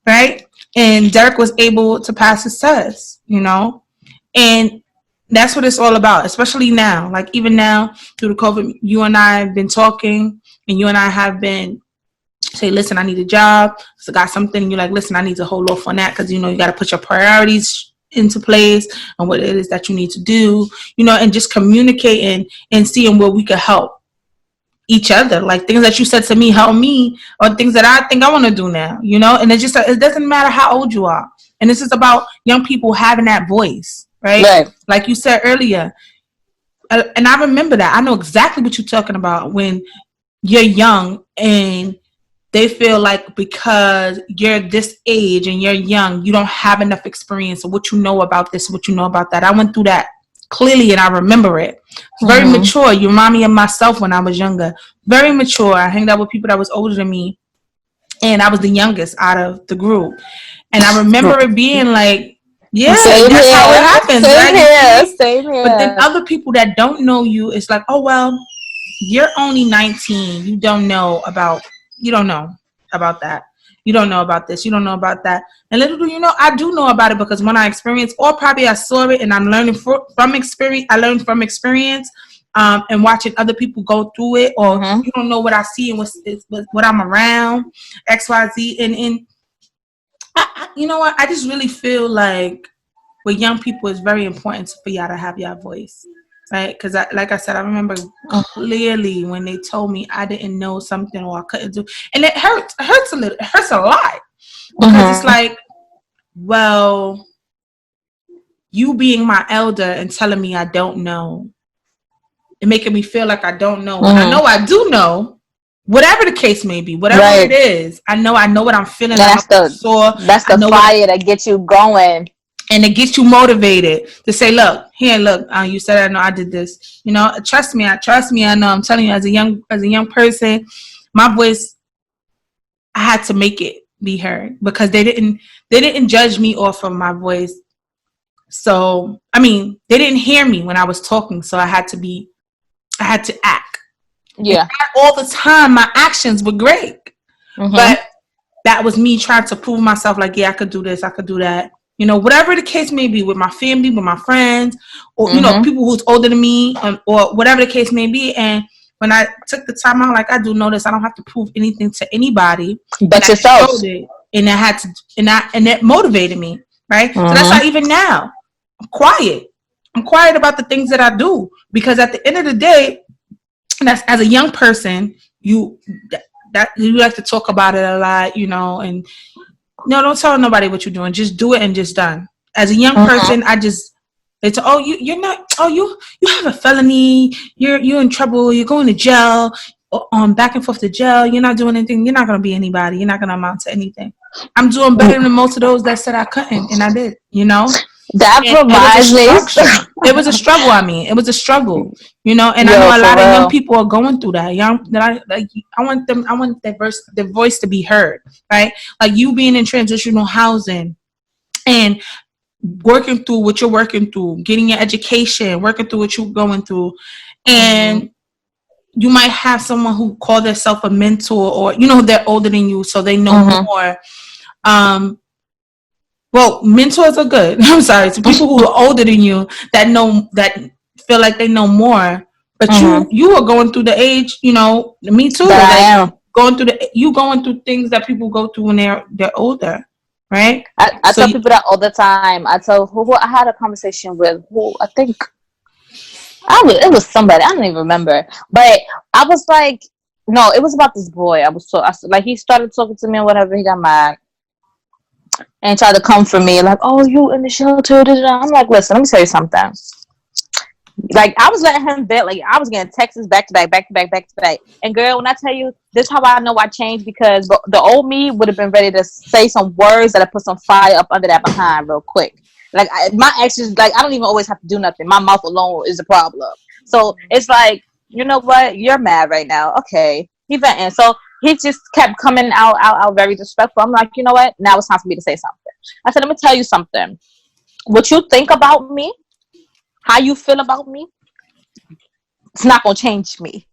right? And Derek was able to pass his test, and That's what it's all about, especially now. Like even now through the COVID, you and I have been talking, and you and I have been say, listen, I need a job. So got something, and you're like, listen, I need to hold off on that because you got to put your priorities into place and what it is that you need to do, and just communicating and seeing where we could help each other. Like things that you said to me help me, or things that I think I want to do now, and it doesn't matter how old you are. And this is about young people having that voice, right? Like you said earlier. And I remember that. I know exactly what you're talking about when you're young and they feel like because you're this age and you're young, you don't have enough experience, or what you know about this, what you know about that. I went through that clearly and I remember it. Very mature. You remind me of myself when I was younger. Very mature. I hanged out with people that was older than me, and I was the youngest out of the group. And I remember it being like, yeah, same that's here. how it happens. Same right? Here. Same here. But then other people that don't know you, it's like, oh, well, you're only 19. You don't know about that. You don't know about this. You don't know about that. And little do you know, I do know about it because when I experienced, or probably I saw it and I'm learning from experience. I learned from experience and watching other people go through it. Or you don't know what I see and what I'm around, X, Y, Z. And you know what? I just really feel like with young people, it's very important for y'all to have your voice. Right, because like I said, I remember clearly when they told me I didn't know something or I couldn't do, and it hurts. It hurts a little. It hurts a lot because it's like, well, you being my elder and telling me I don't know, and making me feel like I don't know. When I know I do know, whatever the case may be, whatever it is, I know what I'm feeling. That's the fire that gets you going. And it gets you motivated to say, look, you said I know I did this. Trust me. I know. I'm telling you, as a young person, my voice, I had to make it be heard because they didn't judge me off of my voice. So, I mean, they didn't hear me when I was talking. So I had to act. Yeah. And all the time, my actions were great. But that was me trying to prove myself like, yeah, I could do this. I could do that. Whatever the case may be, with my family, with my friends, or, people who's older than me, or whatever the case may be. And when I took the time out, like, I do know this, I don't have to prove anything to anybody. But yourself. And it motivated me, right? So that's why even now, I'm quiet. I'm quiet about the things that I do. Because at the end of the day, that's as a young person, you like to talk about it a lot, and no, don't tell nobody what you're doing. Just do it and just done. As a young person, it's you're not. Oh, you have a felony. You're in trouble. You're going to jail. Back and forth to jail. You're not doing anything. You're not going to be anybody. You're not going to amount to anything. I'm doing better than most of those that said I couldn't, and I did. That reminds me. It was a struggle. I mean, it was a struggle. And I know a lot of young people are going through that. I want their voice to be heard, right? Like you being in transitional housing and working through what you're working through, getting your education, working through what you're going through, and you might have someone who call themselves a mentor, or they're older than you, so they know more. Well, mentors are good. I'm sorry. So people who are older than you that feel like they know more. But you are going through the age, me too. That I am. Going through things that people go through when they're older, right? I tell people that all the time. I tell who I had a conversation with, who I think it was somebody, I don't even remember. But I was like, no, it was about this boy. He started talking to me and whatever, he got mad. And tried to come for me, like, oh, you in the shelter. I'm like, listen, let me tell you something. Like, I was letting him vent. Like, I was getting texts back to back. And girl, when I tell you, this is how I know I changed, because the old me would have been ready to say some words that I put some fire up under that behind real quick. Like, my actions, like, I don't even always have to do nothing. My mouth alone is the problem. So it's like, you know what? You're mad right now. Okay. He venting. So he just kept coming out very disrespectful. I'm like, you know what? Now it's time for me to say something. I said, let me tell you something. What you think about me, how you feel about me, it's not going to change me.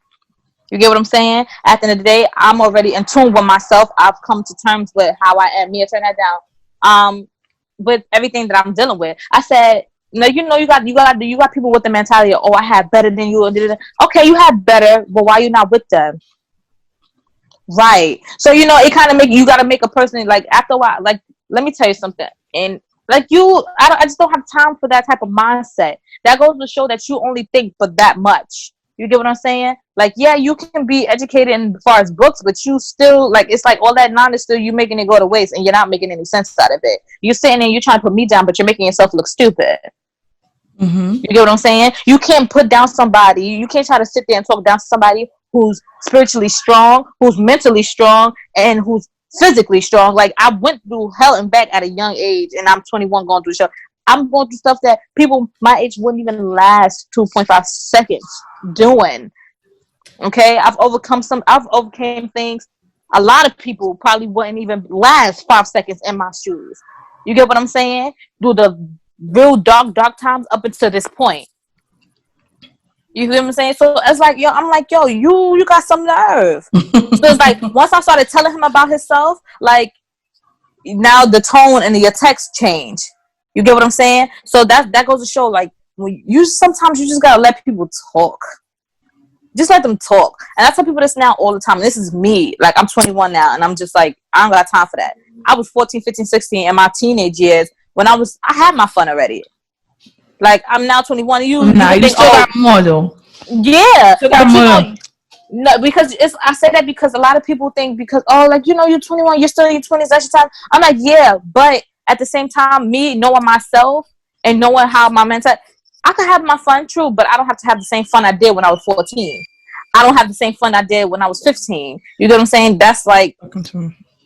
You get what I'm saying? At the end of the day, I'm already in tune with myself. I've come to terms with how I am. Mia, turn that down. With everything that I'm dealing with. I said, Like, you know, you got people with the mentality of, oh, I had better than you. Okay, you had better, but why you not with them? Right. So, you know, it kind of you got to make a person, like, after a while, like, let me tell you something. And like I just don't have time for that type of mindset. That goes to show that you only think for that much. You get what I'm saying? Like, yeah, you can be educated in as far as books, but you still, like, it's like all that knowledge still you making it go to waste, and you're not making any sense out of it. You're sitting there, you're trying to put me down, but you're making yourself look stupid. Mm-hmm. You get what I'm saying? You can't put down somebody. You can't try to sit there and talk down to somebody who's spiritually strong, who's mentally strong, and who's physically strong. Like, I went through hell and back at a young age, and I'm 21 going through stuff. I'm going through stuff that people my age wouldn't even last 2.5 seconds doing. Okay? I've overcame things a lot of people probably wouldn't even last 5 seconds in my shoes. You get what I'm saying? Do the real dark times up until this point. You get what I'm saying? So it's like, I'm like, you got some nerve. So it's like, once I started telling him about himself, like, now the tone and your text change. You get what I'm saying? So that goes to show, like, when sometimes you just gotta let people talk. Just let them talk. And I tell people this now all the time. This is me. Like, I'm 21 now, and I'm just like, I don't got time for that. I was 14, 15, 16 in my teenage years when I had my fun already. Like, I'm now 21. You still got more though. Yeah, but no, because I say that because a lot of people think because like, you know, you're 21, you're still in your 20s, that's your time. I'm like, yeah, but at the same time, me knowing myself and knowing how my mental, I can have my fun, true, but I don't have to have the same fun I did when I was 14. I don't have the same fun I did when I was 15. You get what I'm saying? That's like,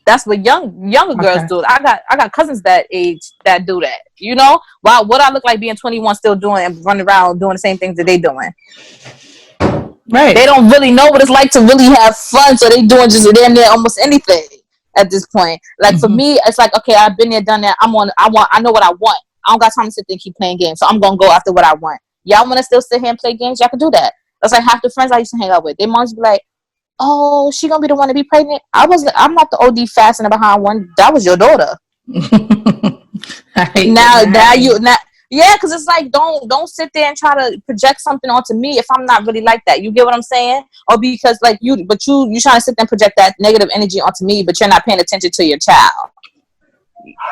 that's what younger girls do. I got cousins that age that do that. You know, what I look like being 21 still doing and running around doing the same things that they doing. Right. They don't really know what it's like to really have fun, so they doing just damn near almost anything at this point. Like, for me, it's like, okay, I've been there, done that. I know what I want. I don't got time to sit there and keep playing games, so I'm gonna go after what I want. Y'all want to still sit here and play games? Y'all can do that. That's like half the friends I used to hang out with. They moms be like, "Oh, she gonna be the one to be pregnant." I'm not the OD fastening behind one. That was your daughter. Yeah, because it's like, don't sit there and try to project something onto me if I'm not really like that. You get what I'm saying? Or because like you trying to sit there and project that negative energy onto me, but you're not paying attention to your child.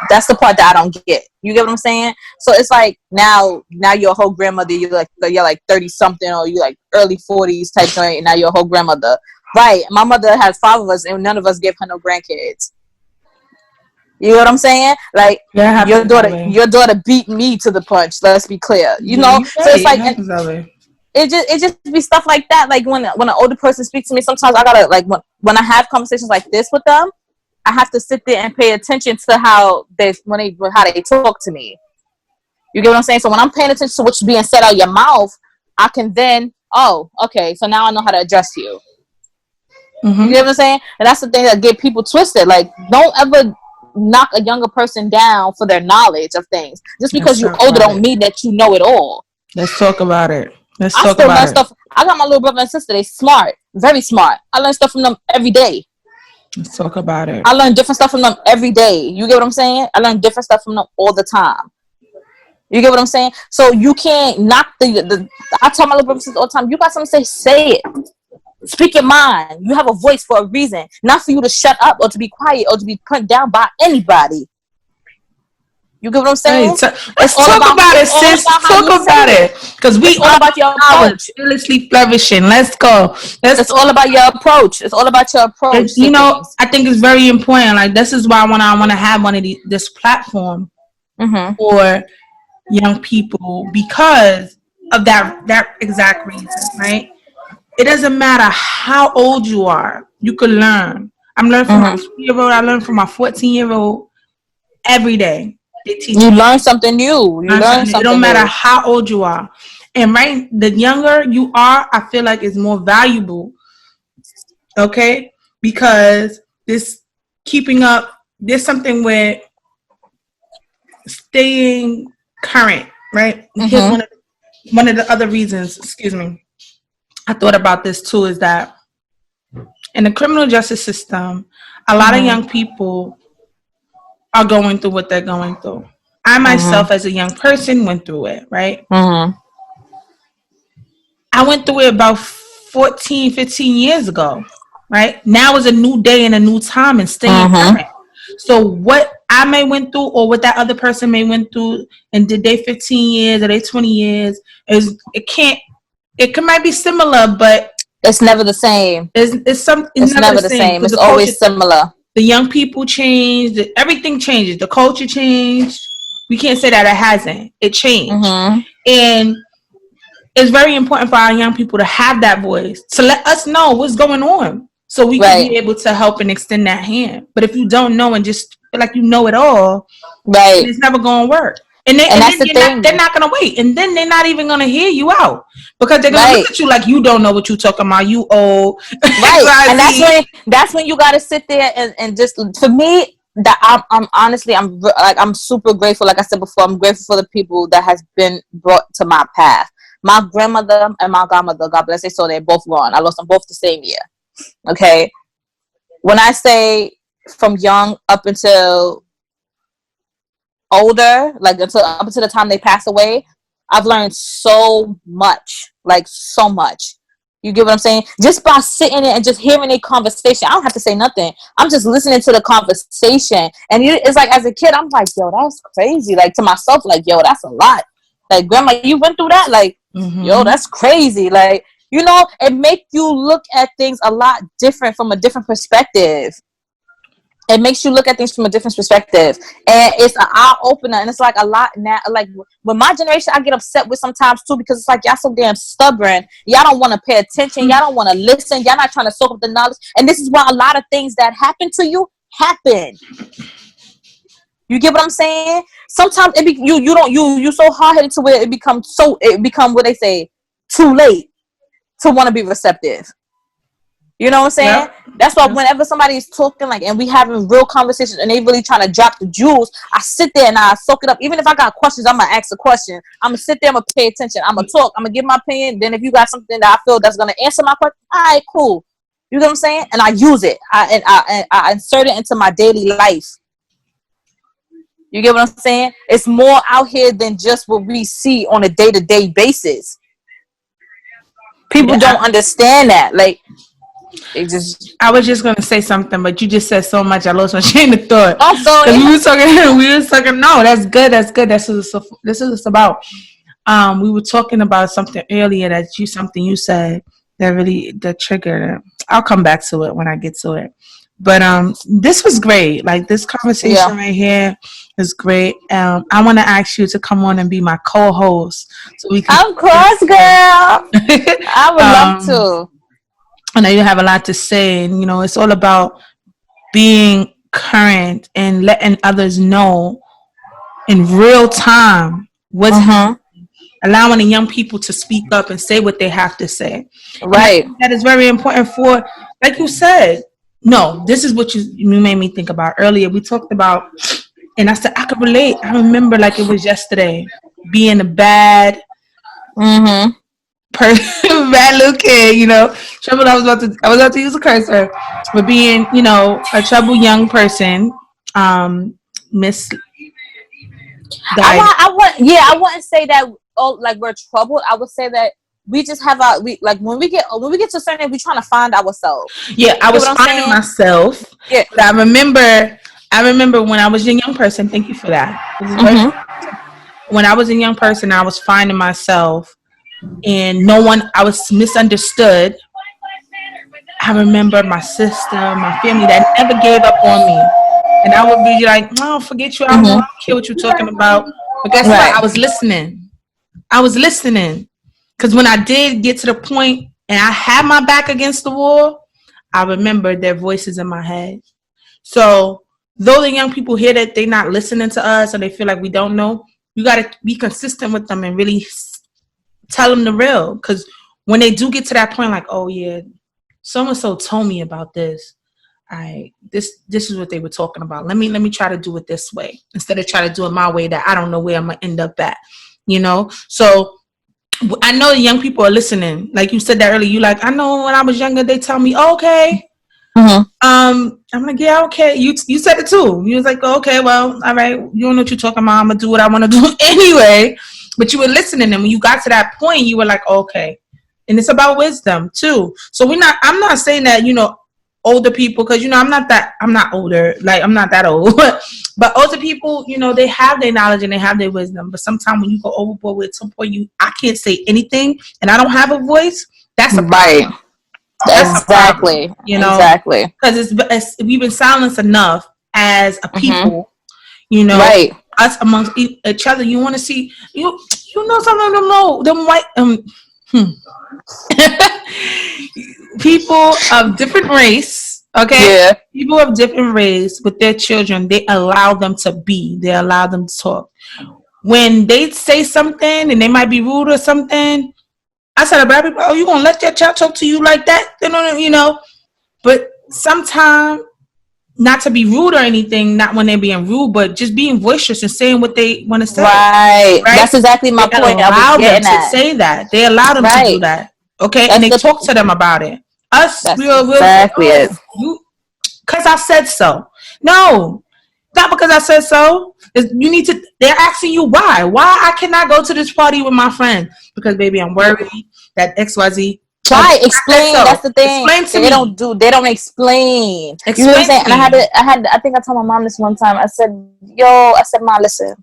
That's the part that I don't get. You get what I'm saying? So it's like now you're a whole grandmother. You're like 30 something, or you like early 40s type thing. And now you're a whole grandmother, right? My mother has 5 of us, and none of us gave her no grandkids. You know what I'm saying? Like, your daughter beat me to the punch. Let's be clear. You know, so it's like it just be stuff like that. Like when an older person speaks to me, sometimes I gotta, like, when I have conversations like this with them, I have to sit there and pay attention to how they talk to me. You get what I'm saying? So when I'm paying attention to what's being said out of your mouth, I can then, okay, so now I know how to address you. Mm-hmm. You get what I'm saying? And that's the thing that get people twisted. Like, don't ever knock a younger person down for their knowledge of things. Just because you're older don't mean that you know it all. Let's talk about it. I still learn stuff. I got my little brother and sister. They smart, very smart. I learn stuff from them every day. Let's talk about it. I learn different stuff from them every day. You get what I'm saying? I learn different stuff from them all the time. You get what I'm saying? So you can't knock the I tell my little brother and sister all the time, you got something to say it. Speak your mind. You have a voice for a reason, not for you to shut up or to be quiet or to be put down by anybody. You get what I'm saying? Let's talk about it, sis. Talk about it, because we all about your approach. Fearlessly flourishing. Let's go. It's all about your approach. It's all about your approach. You know, I think it's very important. Like, this is why I want to have this platform for young people, because of that exact reason, right? It doesn't matter how old you are. You can learn. I'm learning from my 2-year-old. I learn from my 14-year-old every day. They teach you learn something new. You learn something. It don't matter how old you are. And the younger you are, I feel like is more valuable. Okay? Because this keeping up, there's something with staying current, right? Here's one of the other reasons, excuse me, I thought about this too, is that in the criminal justice system, a lot of young people are going through what they're going through. I myself as a young person went through it, right? Mm-hmm. I went through it about 14, 15 years ago, right? Now is a new day and a new time and staying current. So what I may went through or what that other person may went through and did they 15 years or they 20 years is it might be similar, but it's never the same. It's never the same because it's always similar. The young people changed, everything changes, the culture changed. We can't say that it hasn't. It changed. And it's very important for our young people to have that voice, to let us know what's going on so we can be able to help and extend that hand. But if you don't know and just feel like you know it all, it's never going to work. And that's the thing. They're not going to wait. And then they're not even going to hear you out because they're going to look at you like you don't know what you're talking about. You old. Right. And that's when you got to sit there and just, for me, that I'm honestly, I'm super grateful. Like I said before, I'm grateful for the people that has been brought to my path. My grandmother and my godmother, God bless their soul, they're both gone. I lost them both the same year. Okay. When I say from young up until older, like up until the time they pass away, I've learned so much. Like so much. You get what I'm saying? Just by sitting there and just hearing a conversation. I don't have to say nothing. I'm just listening to the conversation. And it's like, as a kid, I'm like, yo, that's crazy. Like to myself, like, yo, that's a lot. Like, grandma, you went through that? Like, yo, that's crazy. Like, you know, it make you look at things a lot different from a different perspective. It makes you look at things from a different perspective. And it's an eye opener. And it's like a lot now. Like, with my generation, I get upset with sometimes too because it's like, y'all so damn stubborn. Y'all don't want to pay attention. Y'all don't want to listen. Y'all not trying to soak up the knowledge. And this is why a lot of things that happen to you happen. You get what I'm saying? Sometimes you so hard headed to where it become what they say, too late to want to be receptive. You know what I'm saying? Yep. That's why whenever somebody is talking and we having real conversations and they really trying to drop the jewels, I sit there and I soak it up. Even if I got questions, I'm gonna ask a question. I'm gonna sit there, I'm gonna pay attention, I'm gonna talk, I'm gonna give my opinion. Then if you got something that I feel that's gonna answer my question, all right, cool. You know what I'm saying? And I use it. I insert it into my daily life. You get what I'm saying? It's more out here than just what we see on a day-to-day basis. People don't understand that. Like, I was just gonna say something, but you just said so much. I lost my train of thought. I'm sorry. We were talking. No, that's good. That's good. This is about. We were talking about something earlier something you said that triggered it. I'll come back to it when I get to it. But this was great. Like, this conversation right here is great. I want to ask you to come on and be my co-host, so we can. Of course, girl. I would love to. I know you have a lot to say, and it's all about being current and letting others know in real time what's happening. Allowing the young people to speak up and say what they have to say. Right. That is very important for, like you said. No, this is what you made me think about earlier. We talked about, and I said I could relate. I remember like it was yesterday, being a bad, bad little kid. Trouble. I was about to use a cursor, but being a troubled young person. Miss. I wouldn't say that. Oh, like we're troubled. I would say that we just have when we get to a certain age, we're trying to find ourselves. Yeah, I was finding myself. Yeah, but I remember when I was a young person. Thank you for that. When I was a young person, I was finding myself, and I was misunderstood. I remember my sister, my family that never gave up on me, and I would be like, "Oh, forget you. I don't care what you're talking about." But guess what? I was listening. Because when I did get to the point and I had my back against the wall, I remembered their voices in my head. So though the young people hear that they're not listening to us or they feel like we don't know, you got to be consistent with them and really tell them the real. Because when they do get to that point, like, oh, yeah, so-and-so told me about this. This is what they were talking about. Let me try to do it this way instead of try to do it my way that I don't know where I'm going to end up at. So I know the young people are listening. Like you said that earlier, you like, I know when I was younger, they tell me, okay, I'm like, yeah, okay. You said it too. You was like, oh, okay, well, all right. You don't know what you're talking about. I'm gonna do what I want to do anyway. But you were listening, and when you got to that point, you were like, okay. And it's about wisdom too. So I'm not saying that older people, because I'm not older. Like, I'm not that old. But older people, they have their knowledge and they have their wisdom. But sometimes when you go overboard with, at some point I can't say anything and I don't have a voice. That's a problem. Right. Exactly. Exactly. Because we've been silenced enough as a people. Right. Us amongst each other. You want to see some of them white people of different race. Okay. Yeah. People of different race with their children, they allow them to be. They allow them to talk. When they say something and they might be rude or something, I said, "Black people, you gonna let your child talk to you like that?" But sometimes, not to be rude or anything, not when they're being rude, but just being boisterous and saying what they want to say. Right. That's exactly my point. Allow them to say that. They allow them to do that. Okay, and they talk to them about it. We'll exactly say, because I said so. No, not because I said so. They're asking you why. Why I cannot go to this party with my friend? Because, baby, I'm worried that XYZ. Try explain. That's the thing. They don't explain. You know what I'm saying? And I think I told my mom this one time. I said, "Mom, listen.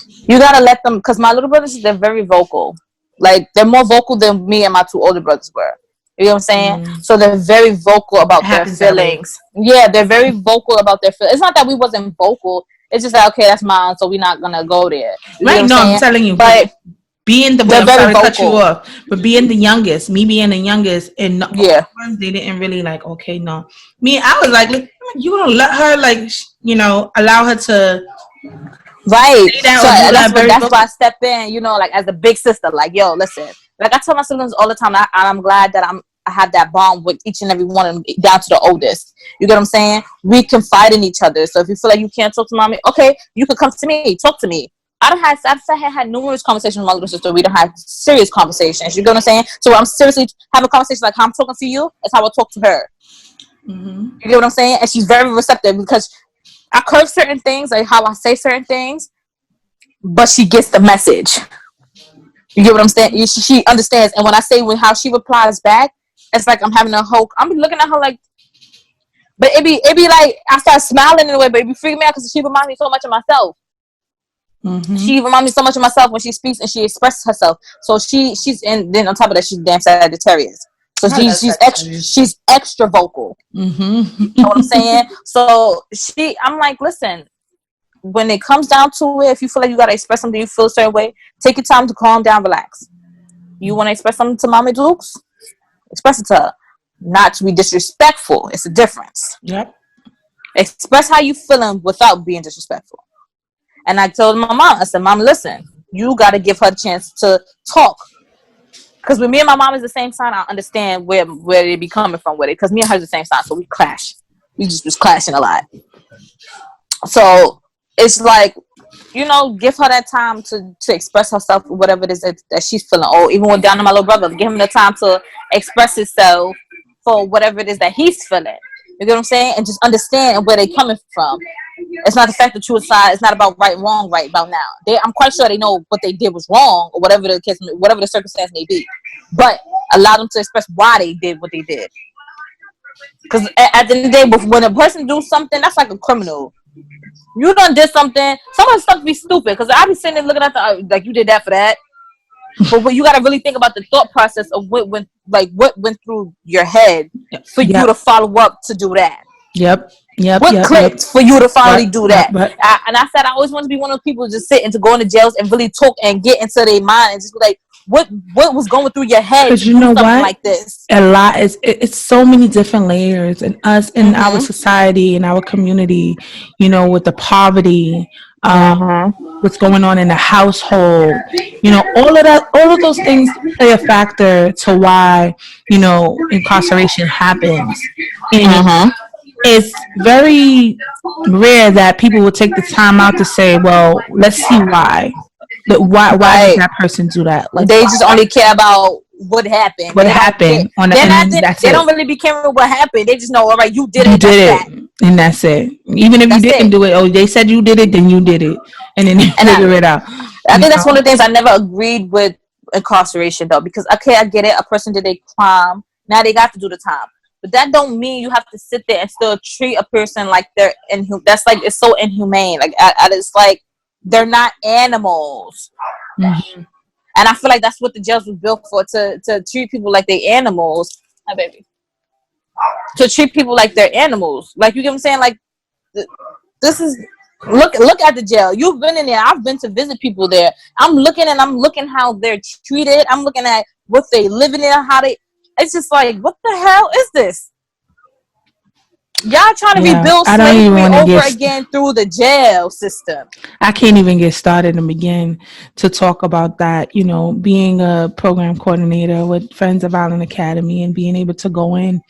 You gotta let them," because my little brothers, they're very vocal. Like, they're more vocal than me and my two older brothers were. You know what I'm saying? So they're very vocal about their feelings. Yeah, they're very vocal about their feelings. It's not that we wasn't vocal. It's just like, okay, that's mine, so we're not gonna go there. Right? No, I'm telling you, but being the I'm sorry to cut you off, but being the youngest, me being the youngest, and they didn't really like. Okay, no, me, I was like, you gonna let her allow her to. Right. So that's why I step in, like, as the big sister, like, yo, listen. Like, I tell my siblings all the time, I'm glad that I have that bond with each and every one of them, down to the oldest. You get what I'm saying? We confide in each other. So if you feel like you can't talk to mommy, okay, you can come to me, talk to me. I've had numerous conversations with my little sister. We don't have serious conversations. You get what I'm saying? So I'm seriously having conversations like how I'm talking to you. That's how I talk to her. You get what I'm saying? And she's very receptive because I curve certain things, like how I say certain things, but she gets the message. You get what I'm saying? She understands. And when I say how she replies back, it's like I'm looking at her like, but it be like I start smiling in a way, but it be freaking me out because she reminds me so much of myself. She reminds me so much of myself when she speaks and she expresses herself. So she's then on top of that, she's damn Sagittarius. So she's extra vocal. You know what I'm saying? So I'm like, listen, when it comes down to it, if you feel like you gotta express something, you feel a certain way, take your time to calm down, relax. You want to express something to Mama Dukes? Express it to her. Not to be disrespectful. It's a difference. Yep. Express how you feeling without being disrespectful. And I told my mom, I said, Mom, listen, you got to give her a chance to talk. Because when me and my mom is the same sign, I understand where they be coming from with it. Because me and her is the same sign, so we clash. We just was clashing a lot. So it's like, give her that time to express herself, whatever it is that she's feeling. Or even when down to my little brother, give him the time to express himself for whatever it is that he's feeling. You get what I'm saying? And just understand where they're coming from. It's not the fact that you decide. It's not about right, wrong, right about now. I'm quite sure they know what they did was wrong, or whatever the case, whatever the circumstance may be. But allow them to express why they did what they did. Because at the end of the day, when a person do something, that's like a criminal. You done did something. Some of the stuff be stupid. Because I be sitting there looking at like you did that for that. But you got to really think about the thought process of what went through your head for you to follow up to do that. Yep. What clicked for you to finally do that? And I said I always want to be one of those people just sit and to go into jails and really talk and get into their mind and just be like, what was going through your head? Because you know what? Like this. A lot is it's so many different layers in us in our society, in our community. With the poverty, what's going on in the household. All of those things play a factor to why incarceration happens. And it's very rare that people will take the time out to say, well, let's see why. Why does that person do that? Like, they just only care about what happened. What happened on the, they're and not. then that's They it. don't really be caring what happened. They just know, all right, you did You it. That's did that. it, and that's it. Even if you That's didn't it. do it, oh, they said you did it, then you did it, and then they And figure it out. I You think that's one know, of the things I never agreed with incarceration though, because okay, I get it. A person did a crime. Now they got to do the time. But that don't mean you have to sit there and still treat a person like they're inhuman. That's like, it's so inhumane. Like it's like they're not animals. mm-hmm. And I feel like that's what the jails was built for, to treat people like they animals. Hi, baby. To treat people like they're animals. Like, you get what I'm saying? Like, this is, look at the jail. You've been in there. I've been to visit people there. I'm looking how they're treated. I'm looking at what they living in, how they, it's just like, what the hell is this? Y'all trying to rebuild slavery over again through the jail system. I can't even get started and begin to talk about that. You know, being a program coordinator with Friends of Island Academy and being able to go in,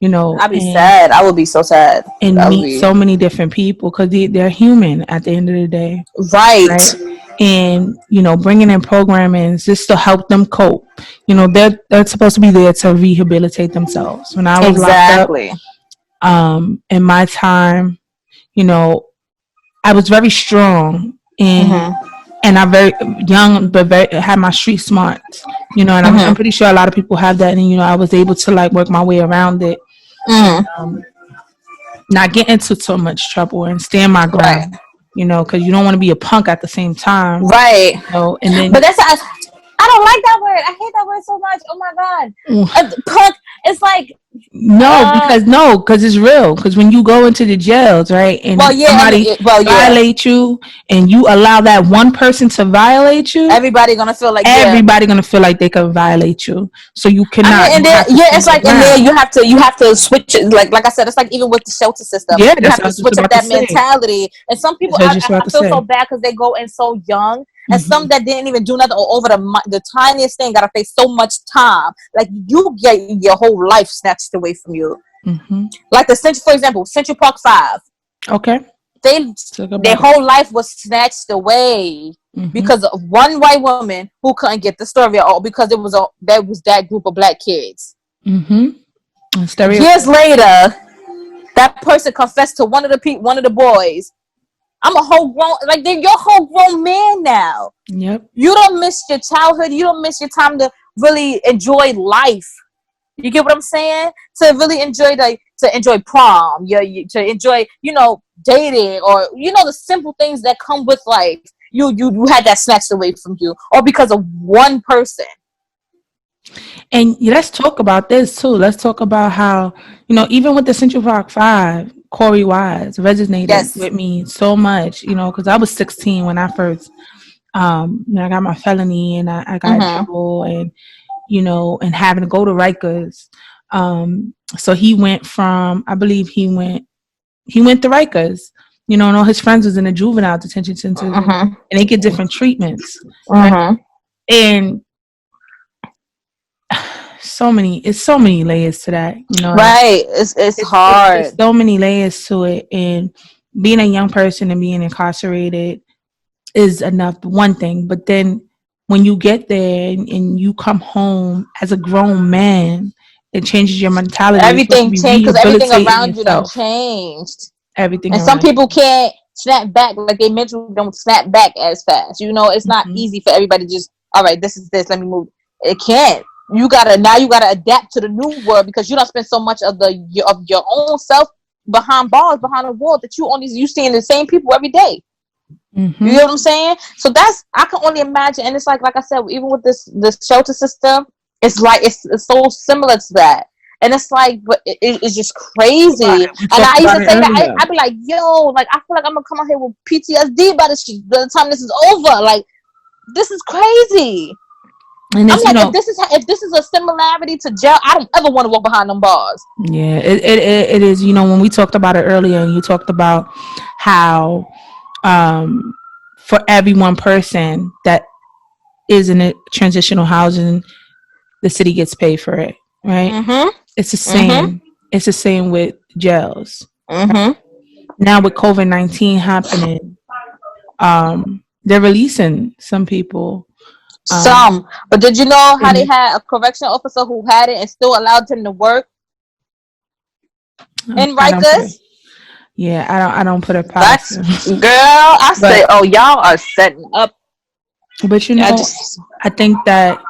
you know, I'd be sad. I would be so sad. And meet so many different people, because they're human at the end of the day. Right. And, you know, bringing in programming just to help them cope. You know, they're supposed to be there to rehabilitate themselves. When I was locked up, in my time, you know, I was very strong and I'm very young, but had my street smarts, you know, and I'm pretty sure a lot of people have that. And, you know, I was able to like work my way around it. Not get into so much trouble and stand my ground, you know, because you don't want to be a punk at the same time. Right. You know, and then, but I don't like that word. I hate that word so much. Oh my God. Punk. It's like, because it's real. Because when you go into the jails, right, and somebody violate you, and you allow that one person to violate you, everybody gonna feel like they can violate you. So you cannot. It's like in there you have to switch it. Like I said, it's like even with the shelter system, you have to switch up that mentality. And some people, I feel so bad because they go in so young. And some that didn't even do nothing over the tiniest thing gotta face so much time. Like, you get your whole life snatched away from you. Like for example, Central Park 5. Okay. Their whole life was snatched away because of one white woman who couldn't get the story out, because there was that group of black kids. Years later, that person confessed to one of the boys. I'm a whole grown, like, you're a whole grown man now. Yep. You don't miss your childhood. You don't miss your time to really enjoy life. You get what I'm saying? To really enjoy prom, to enjoy, you know, dating, or, you know, the simple things that come with life. You had that snatched away from you, or because of one person. And let's talk about this too. Let's talk about how, you know, even with the Central Park 5, Corey Wise resonated with me so much, you know, because I was 16 when I first, you know, I got my felony, and I got in trouble, and, you know, and having to go to Rikers. So he went from, I believe he went to Rikers, you know, and all his friends was in a juvenile detention center, and they get different treatments. Right? And it's so many layers to that, you know. Right. It's hard. It's so many layers to it, and being a young person and being incarcerated is enough, one thing, but then when you get there and you come home as a grown man, it changes your mentality. Everything changed because everything around you done changed. Everything, and some people can't snap back, like they mentally don't snap back as fast. You know, it's not easy for everybody to just, all right, this is this, let me move. It can't. You gotta adapt to the new world, because you don't spend so much of your own self behind bars, behind a wall, that you seeing the same people every day. You know what I'm saying? So I can only imagine. And it's like I said, even with this shelter system, it's like it's so similar to that. And it's like, but it's just crazy. And I used to say that I'd be like, yo, like, I feel like I'm gonna come out here with PTSD by the time this is over. Like, this is crazy. And I'm like, if this is a similarity to jail, I don't ever want to walk behind them bars. Yeah, it is. You know, when we talked about it earlier, and you talked about how for every one person that is in a transitional housing, the city gets paid for it, right? It's the same. It's the same with jails. Now with COVID-19 happening, they're releasing some people Some, but did you know how they and had a correction officer who had it and still allowed him to work in I don't put it. Rikers? Yeah, I don't put it past That's them. girl. I say, But oh, y'all are setting up. I but just. I think that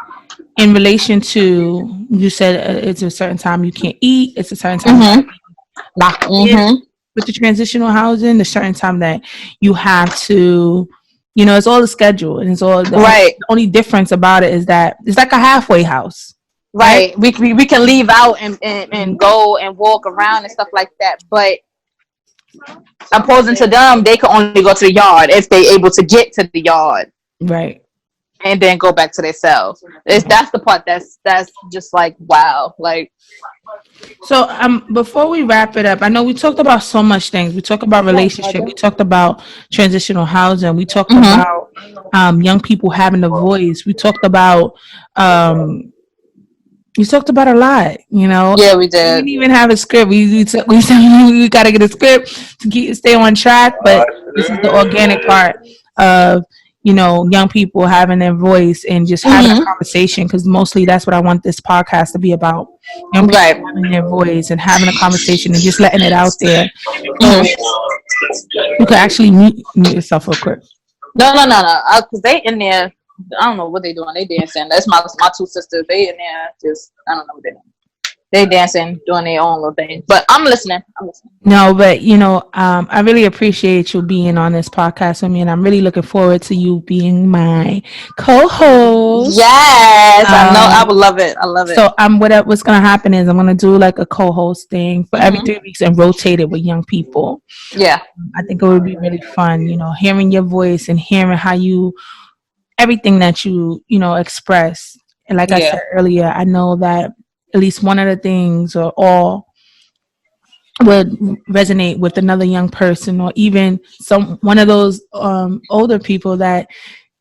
in relation to, you said it's a certain time you can't eat, it's a certain time you Mhm. gotta be locked in Mhm. with the transitional housing, the certain time that you have to, it's all the schedule, and it's all Right. the only difference about it is that it's like a halfway house, right? Right. We can leave out and go and walk around and stuff like that, but opposing to them, they can only go to the yard if they able to get to the yard Right. and then go back to their cells. That's the part that's just like wow. Like So before we wrap it up, I know we talked about so much things. We talked about relationship. We talked about transitional housing. We talked mhm. about young people having a voice. We talked about you talked about a lot. Yeah, we We did. didn't even have a script. We said we got to get a script to stay on track. But this is the organic part of young people having their voice and just having a Mhm. conversation, because mostly that's what I want this podcast to be about. Young people Right. having their voice and having a conversation and just letting it out there. So Mhm. you could actually mute yourself real quick. No. Cause they in there. I don't know what they doing. They dancing. That's my two sisters. They in there. Just I don't know what they doing. They dancing, doing their own little thing. But I'm listening. I'm listening. No, but I really appreciate you being on this podcast with me, and I'm really looking forward to you being my co-host. Yes, I know. I Um, would love it. I love it. so what's gonna happen is I'm gonna do like a co-host thing for every Mhm. 3 weeks and rotate it with young people. Yeah. I think it would be really fun, hearing your voice and hearing how you everything that you express. And like I Yeah. said earlier, I know that at least one of the things or all would resonate with another young person, or even some one of those older people that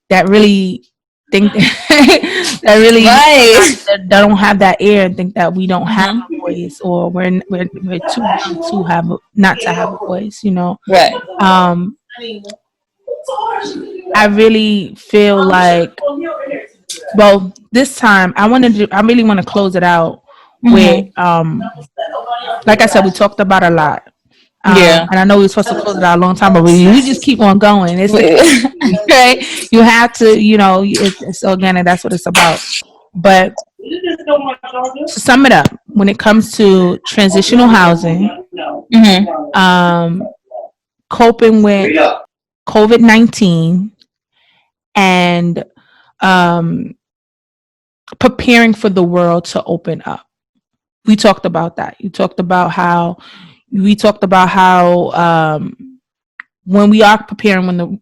really think that really Right. that don't have that air and think that we don't have Mhm. a voice, or we're too young to not to have a voice. Right. um I really feel like, well, this time I really want to close it out with, Mhm. like I said, we talked about a lot. Yeah. And I know we were supposed to close it out a long time, but we just keep on going. It's the community, right? You have to, it's organic. That's what it's about. But to sum it up, when it comes to transitional housing, Mhm. um, coping with COVID-19, and um, preparing for the world to open up, we talked about that. You talked about how we talked about how when we are preparing, when the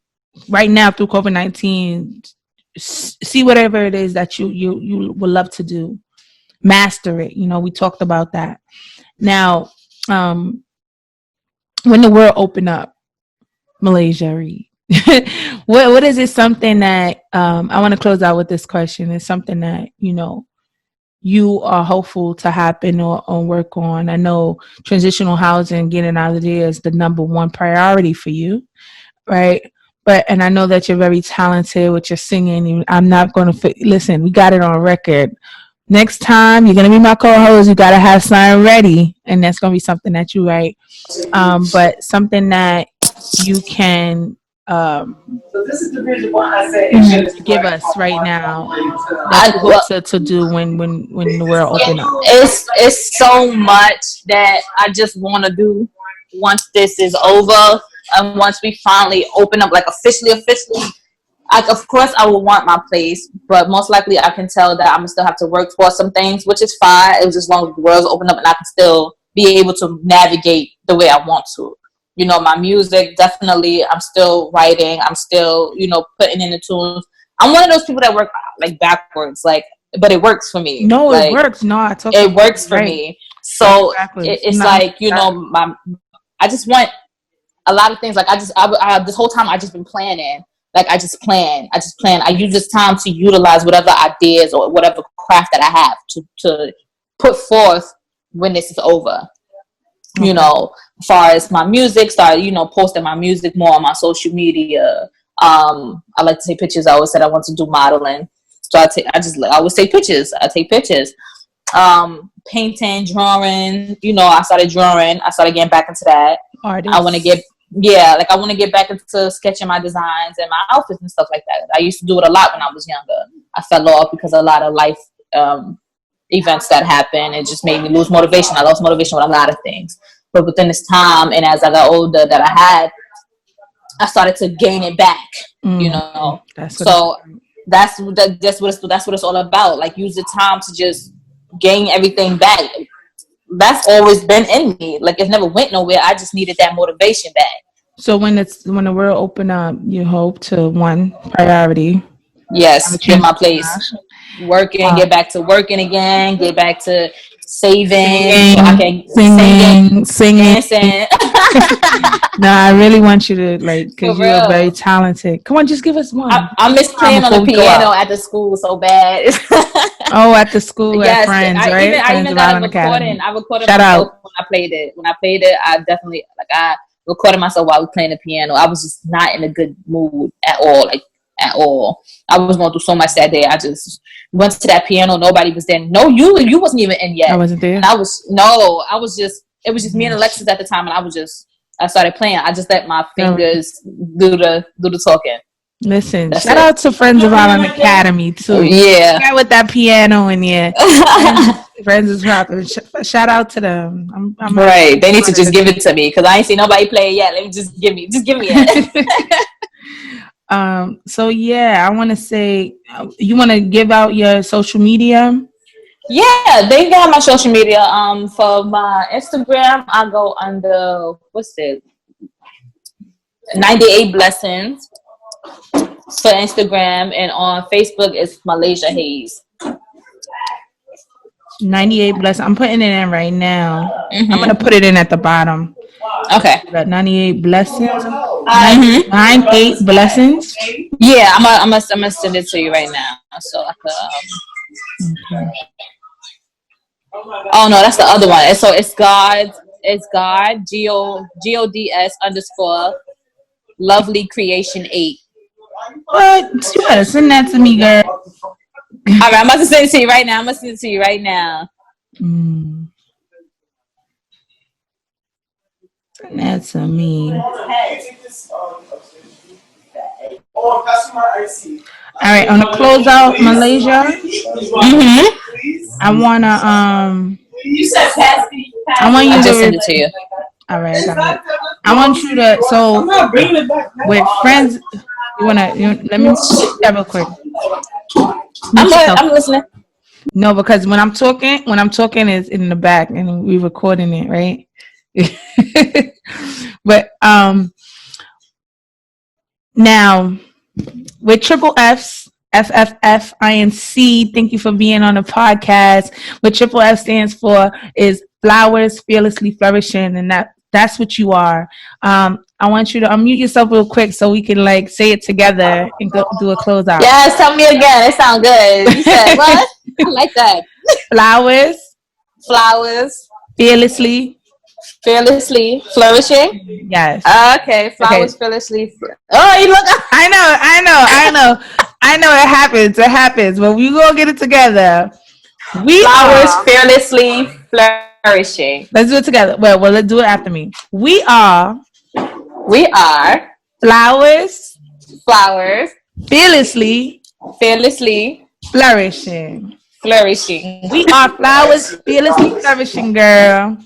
right now through COVID-19, see whatever it is that you would love to do, master it. We talked about that. Now, when the world open up, Malaysia, Reed, what is it? Something that I want to close out with this question. Is something that you are hopeful to happen or work on. I know transitional housing, getting out of there, is the number one priority for you, right? And I know that you're very talented with your singing. I'm not going to listen. We got it on record. Next time you're gonna be my co-host, you gotta have something ready, and that's gonna be something that you write. But something that you can So this is the reason why I said give us right now that I you hope well, to do when the world open up. it's so much that I just want to do once this is over and once we finally open up, like officially. Of course, I will want my place, but most likely I can tell that I'm gonna still have to work for some things, which is fine. It's just as long as the world's open up and I can still be able to navigate the way I want to. My music, definitely, I'm still writing. I'm still, putting in the tunes. I'm one of those people that work like backwards, like, but it works for me. No, it Like, works. No, I talked it about works it. for Right. me. Works So backwards. it's No, like, I just want a lot of things. Like I this whole time I just been planning. Like I just plan. I use this time to utilize whatever ideas or whatever craft that I have to put forth when this is over. okay. As far as my music, start posting my music more on my social media. I like to take pictures. I always said I want to do modeling. So I always take pictures. I take pictures. Painting, drawing. I started drawing. I started getting back into that. Artist. I want to get back into sketching my designs and my outfits and stuff like that. I used to do it a lot when I was younger. I fell off because of a lot of life events that happened. It just made me lose motivation. I lost motivation with a lot of things. But within this time, and as I got older, I started to gain it back. That's what it's all about. Like, use the time to just gain everything back. That's always been in me. Like, it never went nowhere. I just needed that motivation back. So when the world open up, you hope to one priority. Yes, get my place. Working, get back to working again, get back to saving, so I can singing. No, I really want you to, like, because you're very talented. Come on, just give us one. I miss playing on the piano at the school so bad. Oh, at the school, at Friends, right? I even got a recording. I recorded myself when I played it. I definitely, I recorded myself while I was playing the piano. I was just not in a good mood at all, at all. I was going through so much that day. I just went to that piano. Nobody was there. No, you wasn't even in yet. I wasn't there. And it was just me and Alexis at the time, and I started playing. I just let my fingers do the talking. Listen, shout out to Friends of Island Academy too. Yeah, got with that piano in there. Friends is rapping. Shout out to them. I'm right. They need to just give it to me because I ain't seen nobody play it yet. Let me just give me it. So yeah, I want to say, you want to give out your social media? Yeah, they got my social media. For my Instagram, I go under 98 Blessings for Instagram, and on Facebook it's Malaysia Hayes. 98 Blessings. I'm putting it in right now. I'm gonna put it in at the bottom. Okay. 98 Blessings. 98 Blessings. Yeah, I'm gonna send it to you right now. So I could. Okay. Oh no, that's the other one. So it's God. It's God. GODS _ Lovely Creation 8. What? You better send that to me, girl. All right, I'm about to send it to you right now. Send that to me. All right, on the closeout, Malaysia. I want you to send it to you. All right, I want you to. So with Friends, let me that real quick. I'm listening. No, because when I'm talking is in the back and we recording it, right? But now with triple F's, FFF, INC, thank you for being on the podcast. What triple F stands for is flowers, fearlessly flourishing, and that's what you are. I want you to unmute yourself real quick so we can say it together and go do a closeout. Yes, tell me again. It sounds good. You said what? I like that. Flowers. Fearlessly flourishing. Yes. Okay. Flowers, okay. Fearlessly. Oh, you look. I know. It happens. But we gonna get it together. Flowers, fearlessly flourishing. Let's do it together. Well, let's do it after me. We are flowers, fearlessly flourishing. We are flowers, fearlessly flourishing, girl.